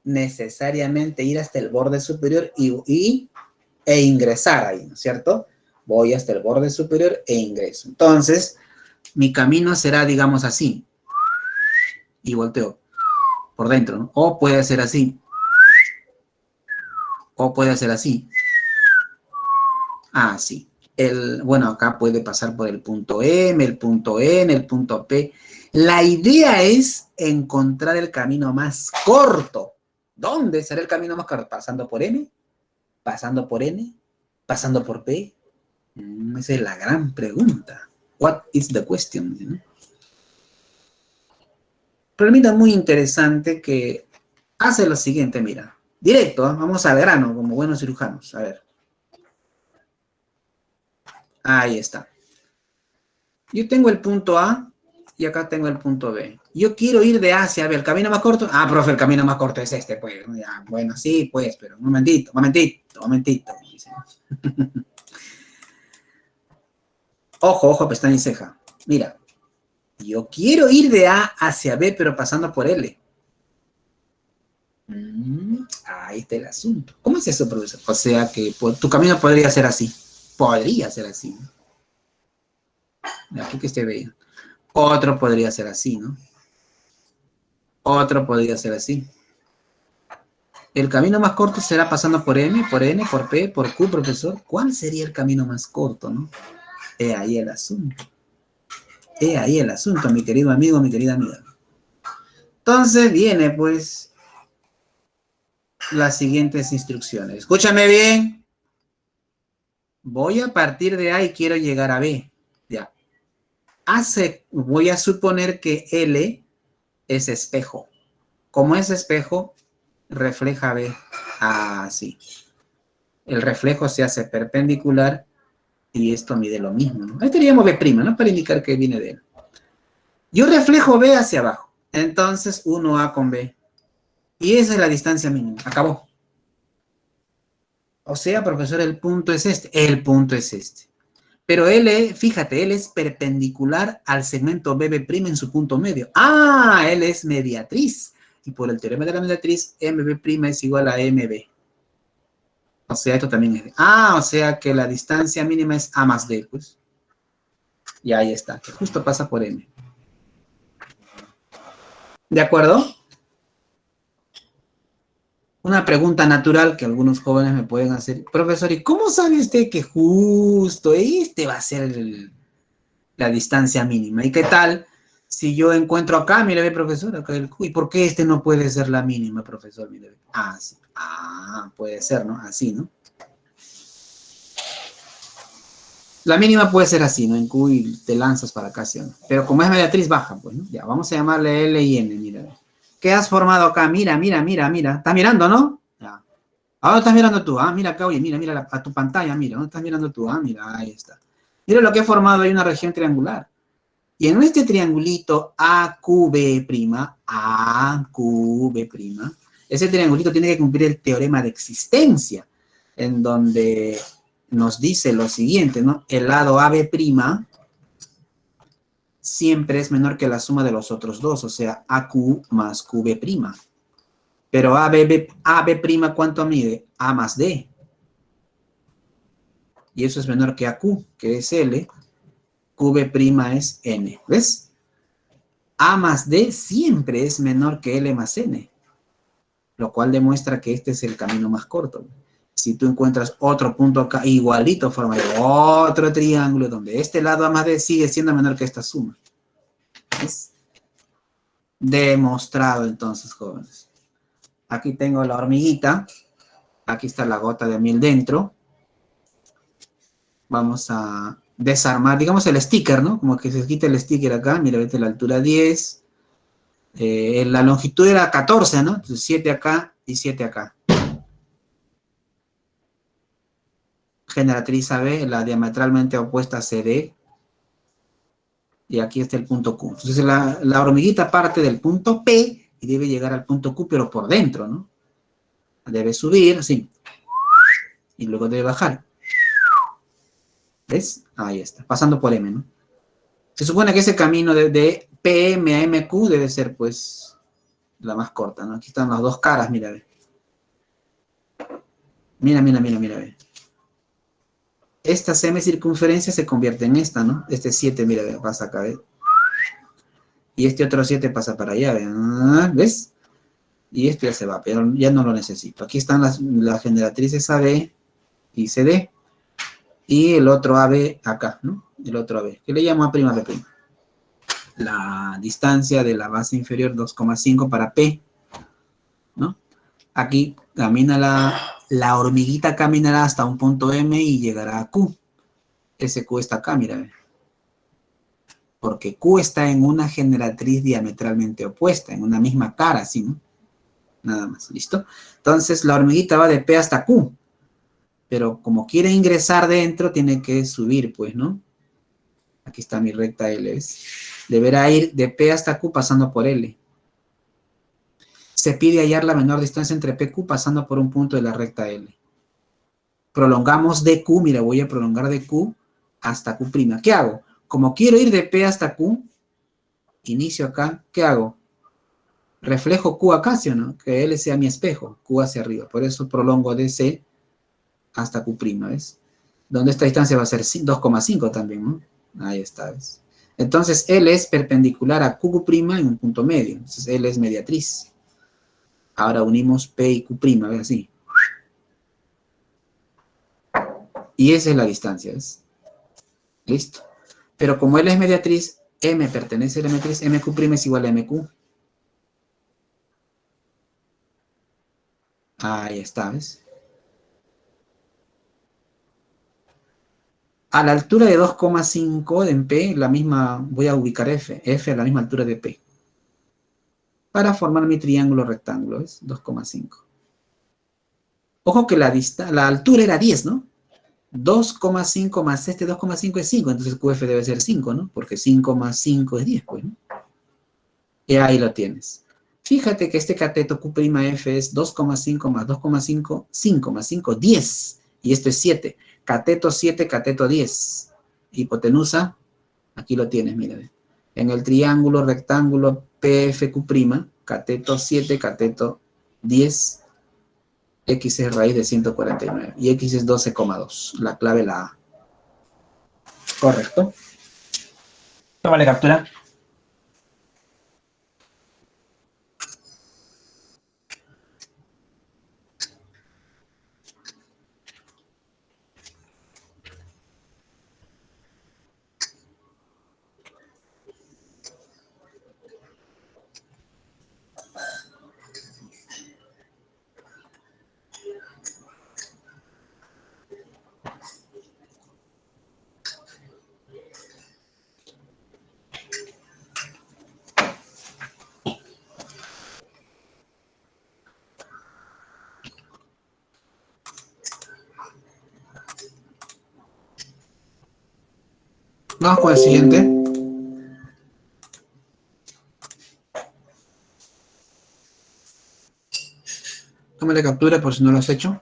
necesariamente ir hasta el borde superior e ingresar ahí, ¿no es cierto? Voy hasta el borde superior e ingreso. Entonces, mi camino será, digamos, así. Y volteo por dentro, ¿no? O puede ser así. O puede ser así. Así. Bueno, acá puede pasar por el punto M, el punto N, el punto P. La idea es encontrar el camino más corto. ¿Dónde será el camino más corto? ¿Pasando por M? ¿Pasando por N? ¿Pasando por P? Esa es la gran pregunta. What is the question? ¿No? Pregunta muy interesante que hace lo siguiente, mira. Directo, ¿eh? Vamos al grano, como buenos cirujanos. A ver. Ahí está. Yo tengo el punto A y acá tengo el punto B. Yo quiero ir de A hacia B. ¿El camino más corto? Ah, profe, el camino más corto es este, pues. Ya, bueno, sí, pues, pero un momentito. Ojo, pestaña y ceja. Mira, yo quiero ir de A hacia B, pero pasando por L. Ahí está el asunto. ¿Cómo es eso, profesor? O sea que tu camino podría ser así. Podría ser así. Aquí que esté bien. Otro podría ser así, ¿no? Otro podría ser así. El camino más corto será pasando por M, por N, por P, por Q, profesor. ¿Cuál sería el camino más corto, no? He ahí el asunto. He ahí el asunto, mi querido amigo, mi querida amiga. Entonces viene, pues, las siguientes instrucciones. Escúchame bien. Voy a partir de A y quiero llegar a B. Ya. Voy a suponer que L es espejo. Como es espejo, refleja B. Así. El reflejo se hace perpendicular y esto mide lo mismo, ¿no? Ahí teníamos B', ¿no? Para indicar que viene de él. Yo reflejo B hacia abajo. Entonces, 1A con B. Y esa es la distancia mínima. Acabó. O sea, profesor, el punto es este. El punto es este. Pero L, fíjate, L es perpendicular al segmento BB' en su punto medio. Ah, L es mediatriz. Y por el teorema de la mediatriz, MB' es igual a MB. O sea, esto también es... o sea que la distancia mínima es A más D, pues. Y ahí está, que justo pasa por M. ¿De acuerdo? Una pregunta natural que algunos jóvenes me pueden hacer. Profesor, ¿y cómo sabe usted que justo este va a ser la distancia mínima? ¿Y qué tal Si yo encuentro acá, mire, ve, profesor, acá el Q, ¿y por qué este no puede ser la mínima, profesor? Mire, ve. Ah, sí. Ah, puede ser, ¿no? Así, ¿no? La mínima puede ser así, ¿no? En Q y te lanzas para acá, ¿sí o no? Pero como es mediatriz baja, pues, ¿no? Ya, vamos a llamarle L y N, mira. ¿Qué has formado acá? Mira, mira, mira, mira. ¿Estás mirando, no? Ya. Ahora estás mirando tú, ah, mira acá, oye, mira, mira a tu pantalla, mira, ¿dónde estás mirando tú? Ah, mira, ahí está. Mira lo que he formado, hay una región triangular. Y en este triangulito AQB', ese triangulito tiene que cumplir el teorema de existencia, en donde nos dice lo siguiente, ¿no? El lado AB' siempre es menor que la suma de los otros dos, o sea, AQ más QB'. Pero AB', ¿cuánto mide? A más D. Y eso es menor que AQ, que es L. QB' es N. ¿Ves? A más D siempre es menor que L más N. Lo cual demuestra que este es el camino más corto. Si tú encuentras otro punto acá, igualito, forma otro triángulo donde este lado A más D sigue siendo menor que esta suma. ¿Ves? Demostrado entonces, jóvenes. Aquí tengo la hormiguita. Aquí está la gota de miel dentro. Vamos a desarmar, digamos el sticker, ¿no? Como que se quita el sticker acá. Mira, vete la altura 10. La longitud era 14, ¿no? Entonces 7 acá y 7 acá. Generatriz AB, la diametralmente opuesta a CD. Y aquí está el punto Q. Entonces la hormiguita parte del punto P y debe llegar al punto Q, pero por dentro, ¿no? Debe subir, así. Y luego debe bajar. ¿Ves? Ahí está, pasando por M, ¿no? Se supone que ese camino de PM a MQ debe ser, pues, la más corta, ¿no? Aquí están las dos caras, mira, ve. Mira, mira, mira, mira, ve. Esta semicircunferencia se convierte en esta, ¿no? Este 7, mira, ve, pasa acá, ¿ves? Y este otro 7 pasa para allá, ¿ve? ¿Ves? Y esto ya se va, pero ya no lo necesito. Aquí están las generatrices AB y CD. Y el otro AB acá, ¿no? El otro AB, que le llamo A', B'. La distancia de la base inferior 2,5 para P, ¿no? Aquí camina la hormiguita caminará hasta un punto M y llegará a Q. Ese Q está acá, mira. Porque Q está en una generatriz diametralmente opuesta, en una misma cara, ¿sí? ¿No? Nada más, ¿listo? Entonces la hormiguita va de P hasta Q. Pero como quiere ingresar dentro, tiene que subir, pues, ¿no? Aquí está mi recta L, ¿ves? Deberá ir de P hasta Q pasando por L. Se pide hallar la menor distancia entre P y Q pasando por un punto de la recta L. Prolongamos de Q, mira, voy a prolongar de Q hasta Q'. ¿Qué hago? Como quiero ir de P hasta Q, inicio acá, ¿qué hago? Reflejo Q acá, ¿sí o no? Que L sea mi espejo, Q hacia arriba. Por eso prolongo de C hasta Q', ¿ves? Donde esta distancia va a ser 2,5 también, ¿no? Ahí está, ¿ves? Entonces, L es perpendicular a QQ' en un punto medio. Entonces, L es mediatriz. Ahora unimos P y Q', ¿ves? Así. Y esa es la distancia, ¿ves? Listo. Pero como L es mediatriz, M pertenece a la mediatriz, MQ' es igual a MQ. Ahí está, ¿ves? A la altura de 2,5 en P, la misma, voy a ubicar F a la misma altura de P. Para formar mi triángulo rectángulo, ¿ves? 2,5. Ojo que la altura era 10, ¿no? 2,5 más este 2,5 es 5, entonces QF debe ser 5, ¿no? Porque 5 más 5 es 10, pues, ¿no? Y ahí lo tienes. Fíjate que este cateto Q'F es 2,5 más 2,5, 5 más 5, 10. Y esto es 7. Cateto 7, cateto 10. Hipotenusa, aquí lo tienes, mira. En el triángulo rectángulo PFQ', cateto 7, cateto 10, X es raíz de 149 y X es 12,2. La clave la A. Correcto. Tómale captura. Vamos con el siguiente. Tómale captura por si no lo has hecho.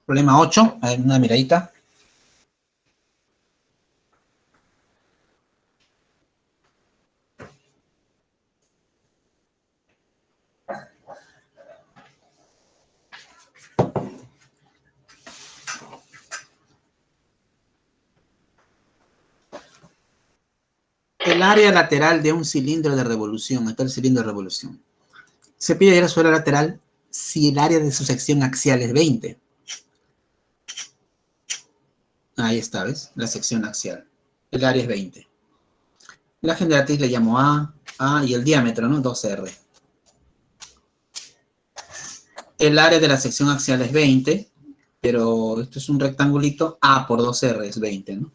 Problema 8. A ver, una miradita. El área lateral de un cilindro de revolución. Acá el cilindro de revolución. Se pide hallar su área lateral si el área de su sección axial es 20. Ahí está, ¿ves? La sección axial. El área es 20. La generatriz le llamo A y el diámetro, ¿no? 2R. El área de la sección axial es 20, pero esto es un rectangulito. A por 2R es 20, ¿no?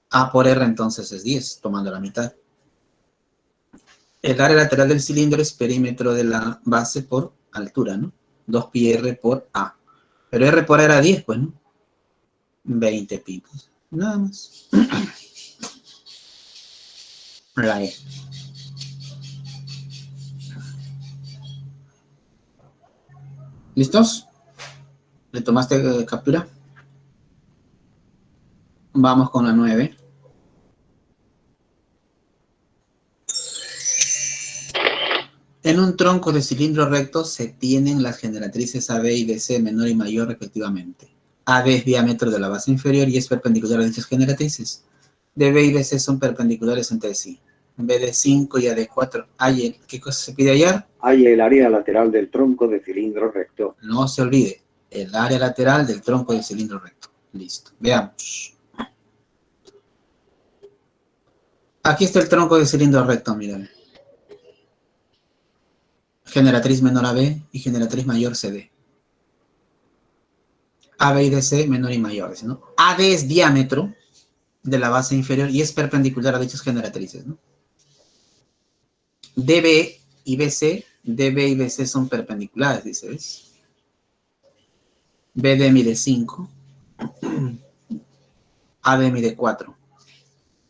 A por R entonces es 10, tomando la mitad. El área lateral del cilindro es perímetro de la base por altura, ¿no? 2πr por A. Pero R por A era 10, pues, ¿no? 20 pi. Nada más. La E. ¿Listos? ¿Le tomaste captura? Vamos con la 9. En un tronco de cilindro recto se tienen las generatrices AB y BC menor y mayor respectivamente. AB es diámetro de la base inferior y es perpendicular a dichas generatrices. DB y BC son perpendiculares entre sí. BD5 y AD4. ¿Qué cosa se pide hallar? Hay el área lateral del tronco de cilindro recto. No se olvide, el área lateral del tronco de cilindro recto. Listo, veamos. Aquí está el tronco de cilindro recto, miren. Generatriz menor AB y generatriz mayor CD. AB y DC menor y mayor, ¿no? AD es diámetro de la base inferior y es perpendicular a dichas generatrices, ¿no? DB y BC son perpendiculares, dice, ¿ves? BD mide 5, AD mide 4.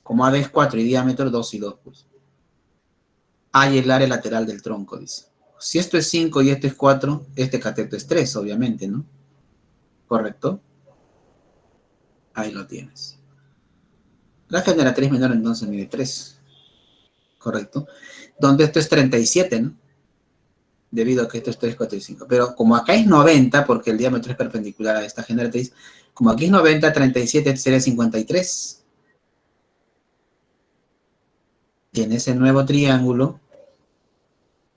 Como AD es 4 y diámetro, 2 y 2, pues. Hay el área lateral del tronco, dice. Si esto es 5 y esto es 4, este cateto es 3, obviamente, ¿no? ¿Correcto? Ahí lo tienes. La generatriz menor entonces mide 3. ¿Correcto? Donde esto es 37, ¿no? Debido a que esto es 3, 4 y 5. Pero como acá es 90, porque el diámetro es perpendicular a esta generatriz, como aquí es 90, 37 sería 53. Y en ese nuevo triángulo,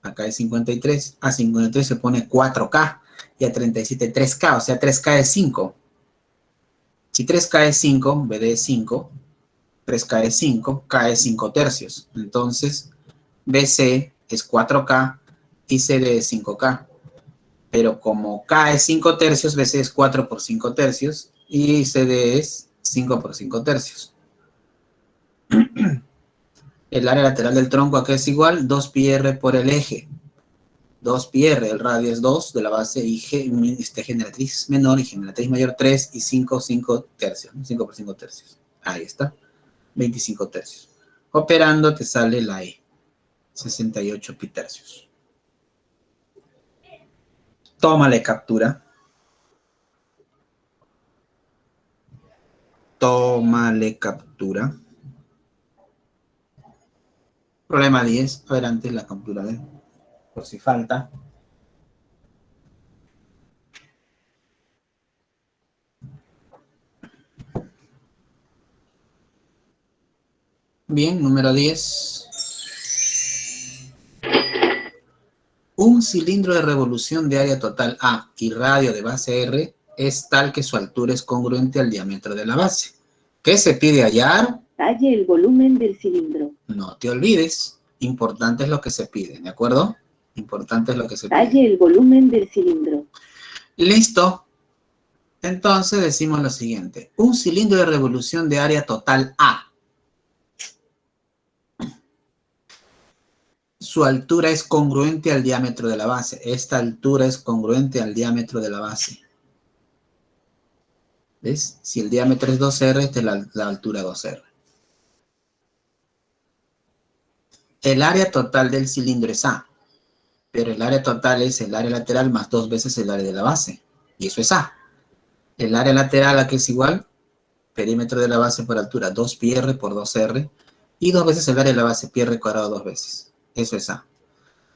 acá es 53, a 53 se pone 4K, y a 37 3K, o sea 3K es 5. Si 3K es 5, BD es 5, 3K es 5, K es 5 tercios. Entonces, BC es 4K y CD es 5K. Pero como K es 5 tercios, BC es 4 por 5 tercios y CD es 5 por 5 tercios. El área lateral del tronco acá es igual, 2πr por el eje. 2πr, el radio es 2 de la base y generatriz menor y generatriz mayor 3 y 5, 5 tercios. 5 por 5 tercios. Ahí está. 25 tercios. Operando te sale la E. 68 pi tercios. Tómale captura. Tómale captura. Problema 10. A ver, antes la captura de... por si falta. Bien, número 10. Un cilindro de revolución de área total A y radio de base R es tal que su altura es congruente al diámetro de la base. ¿Qué se pide hallar? Halle el volumen del cilindro. No te olvides. Importante es lo que se pide, ¿de acuerdo? Importante es lo que se pide. Halle el volumen del cilindro. Listo. Entonces decimos lo siguiente. Un cilindro de revolución de área total A. Su altura es congruente al diámetro de la base. Esta altura es congruente al diámetro de la base. ¿Ves? Si el diámetro es 2R, esta es la altura 2R. El área total del cilindro es A. Pero el área total es el área lateral más 2 veces el área de la base. Y eso es A. El área lateral, ¿a qué es igual? Perímetro de la base por altura, 2πr por 2r. Y 2 veces el área de la base, πr cuadrado 2 veces. Eso es A.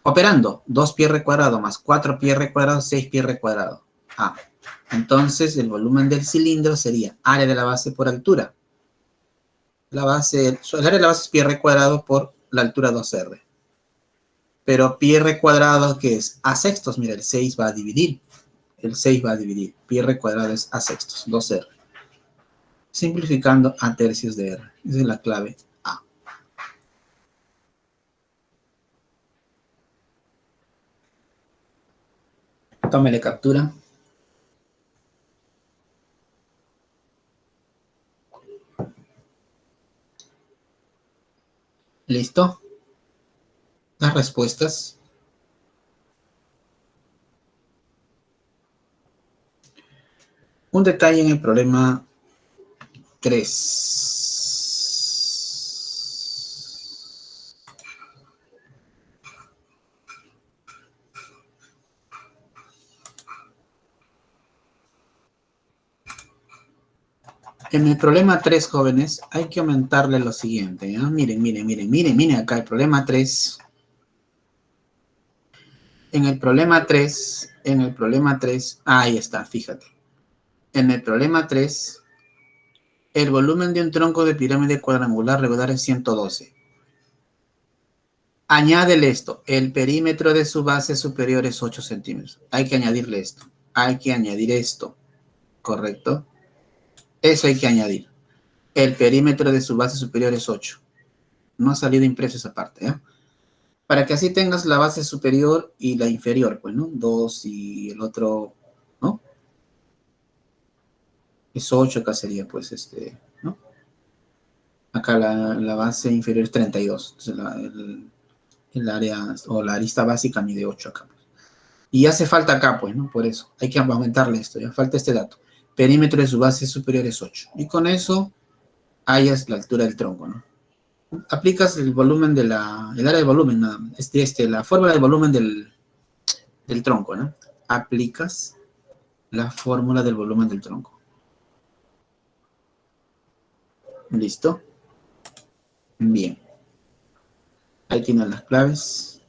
Operando, 2πr cuadrado más 4πr cuadrado, 6πr cuadrado. A. Entonces, el volumen del cilindro sería área de la base por altura. El área de la base es πr cuadrado por la altura 2r. Pero πr cuadrado, ¿qué es? A sextos. Mira, el 6 va a dividir. El 6 va a dividir. πr cuadrado es a sextos, 2r. Simplificando a tercios de r. Esa es la clave A. Tómele captura. ¿Listo? Las respuestas. Un detalle en el problema 3. En el problema 3, jóvenes, hay que aumentarle lo siguiente, ¿no? Miren acá el problema 3. En el problema 3, ahí está, fíjate. En el problema 3, el volumen de un tronco de pirámide cuadrangular regular es 112. Añádele esto, el perímetro de su base superior es 8 centímetros. Hay que añadirle esto, hay que añadir esto, ¿correcto? Eso hay que añadir. El perímetro de su base superior es 8. No ha salido impreso esa parte, ¿eh? Para que así tengas la base superior y la inferior, pues, ¿no? 2 y el otro, ¿no? Es 8, acá sería, pues, ¿no? Acá la base inferior es 32. Entonces, el área, o la arista básica mide 8 acá. Pues. Y hace falta acá, pues, ¿no? Por eso, hay que aumentarle esto, ya falta este dato. Perímetro de su base superior es 8. Y con eso, hallas la altura del tronco, ¿no? Aplicas el volumen el área de volumen, nada más. La fórmula del volumen del tronco, ¿no? Aplicas la fórmula del volumen del tronco. ¿Listo? Bien. Ahí tienen las claves.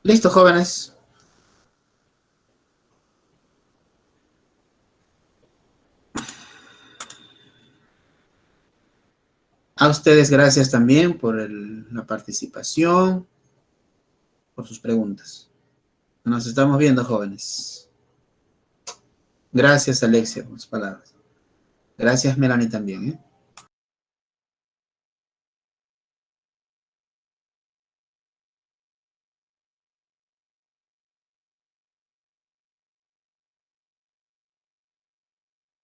Listo, jóvenes. A ustedes gracias también por la participación, por sus preguntas. Nos estamos viendo, jóvenes. Gracias, Alexia, por sus palabras. Gracias, Melanie, también, ¿eh?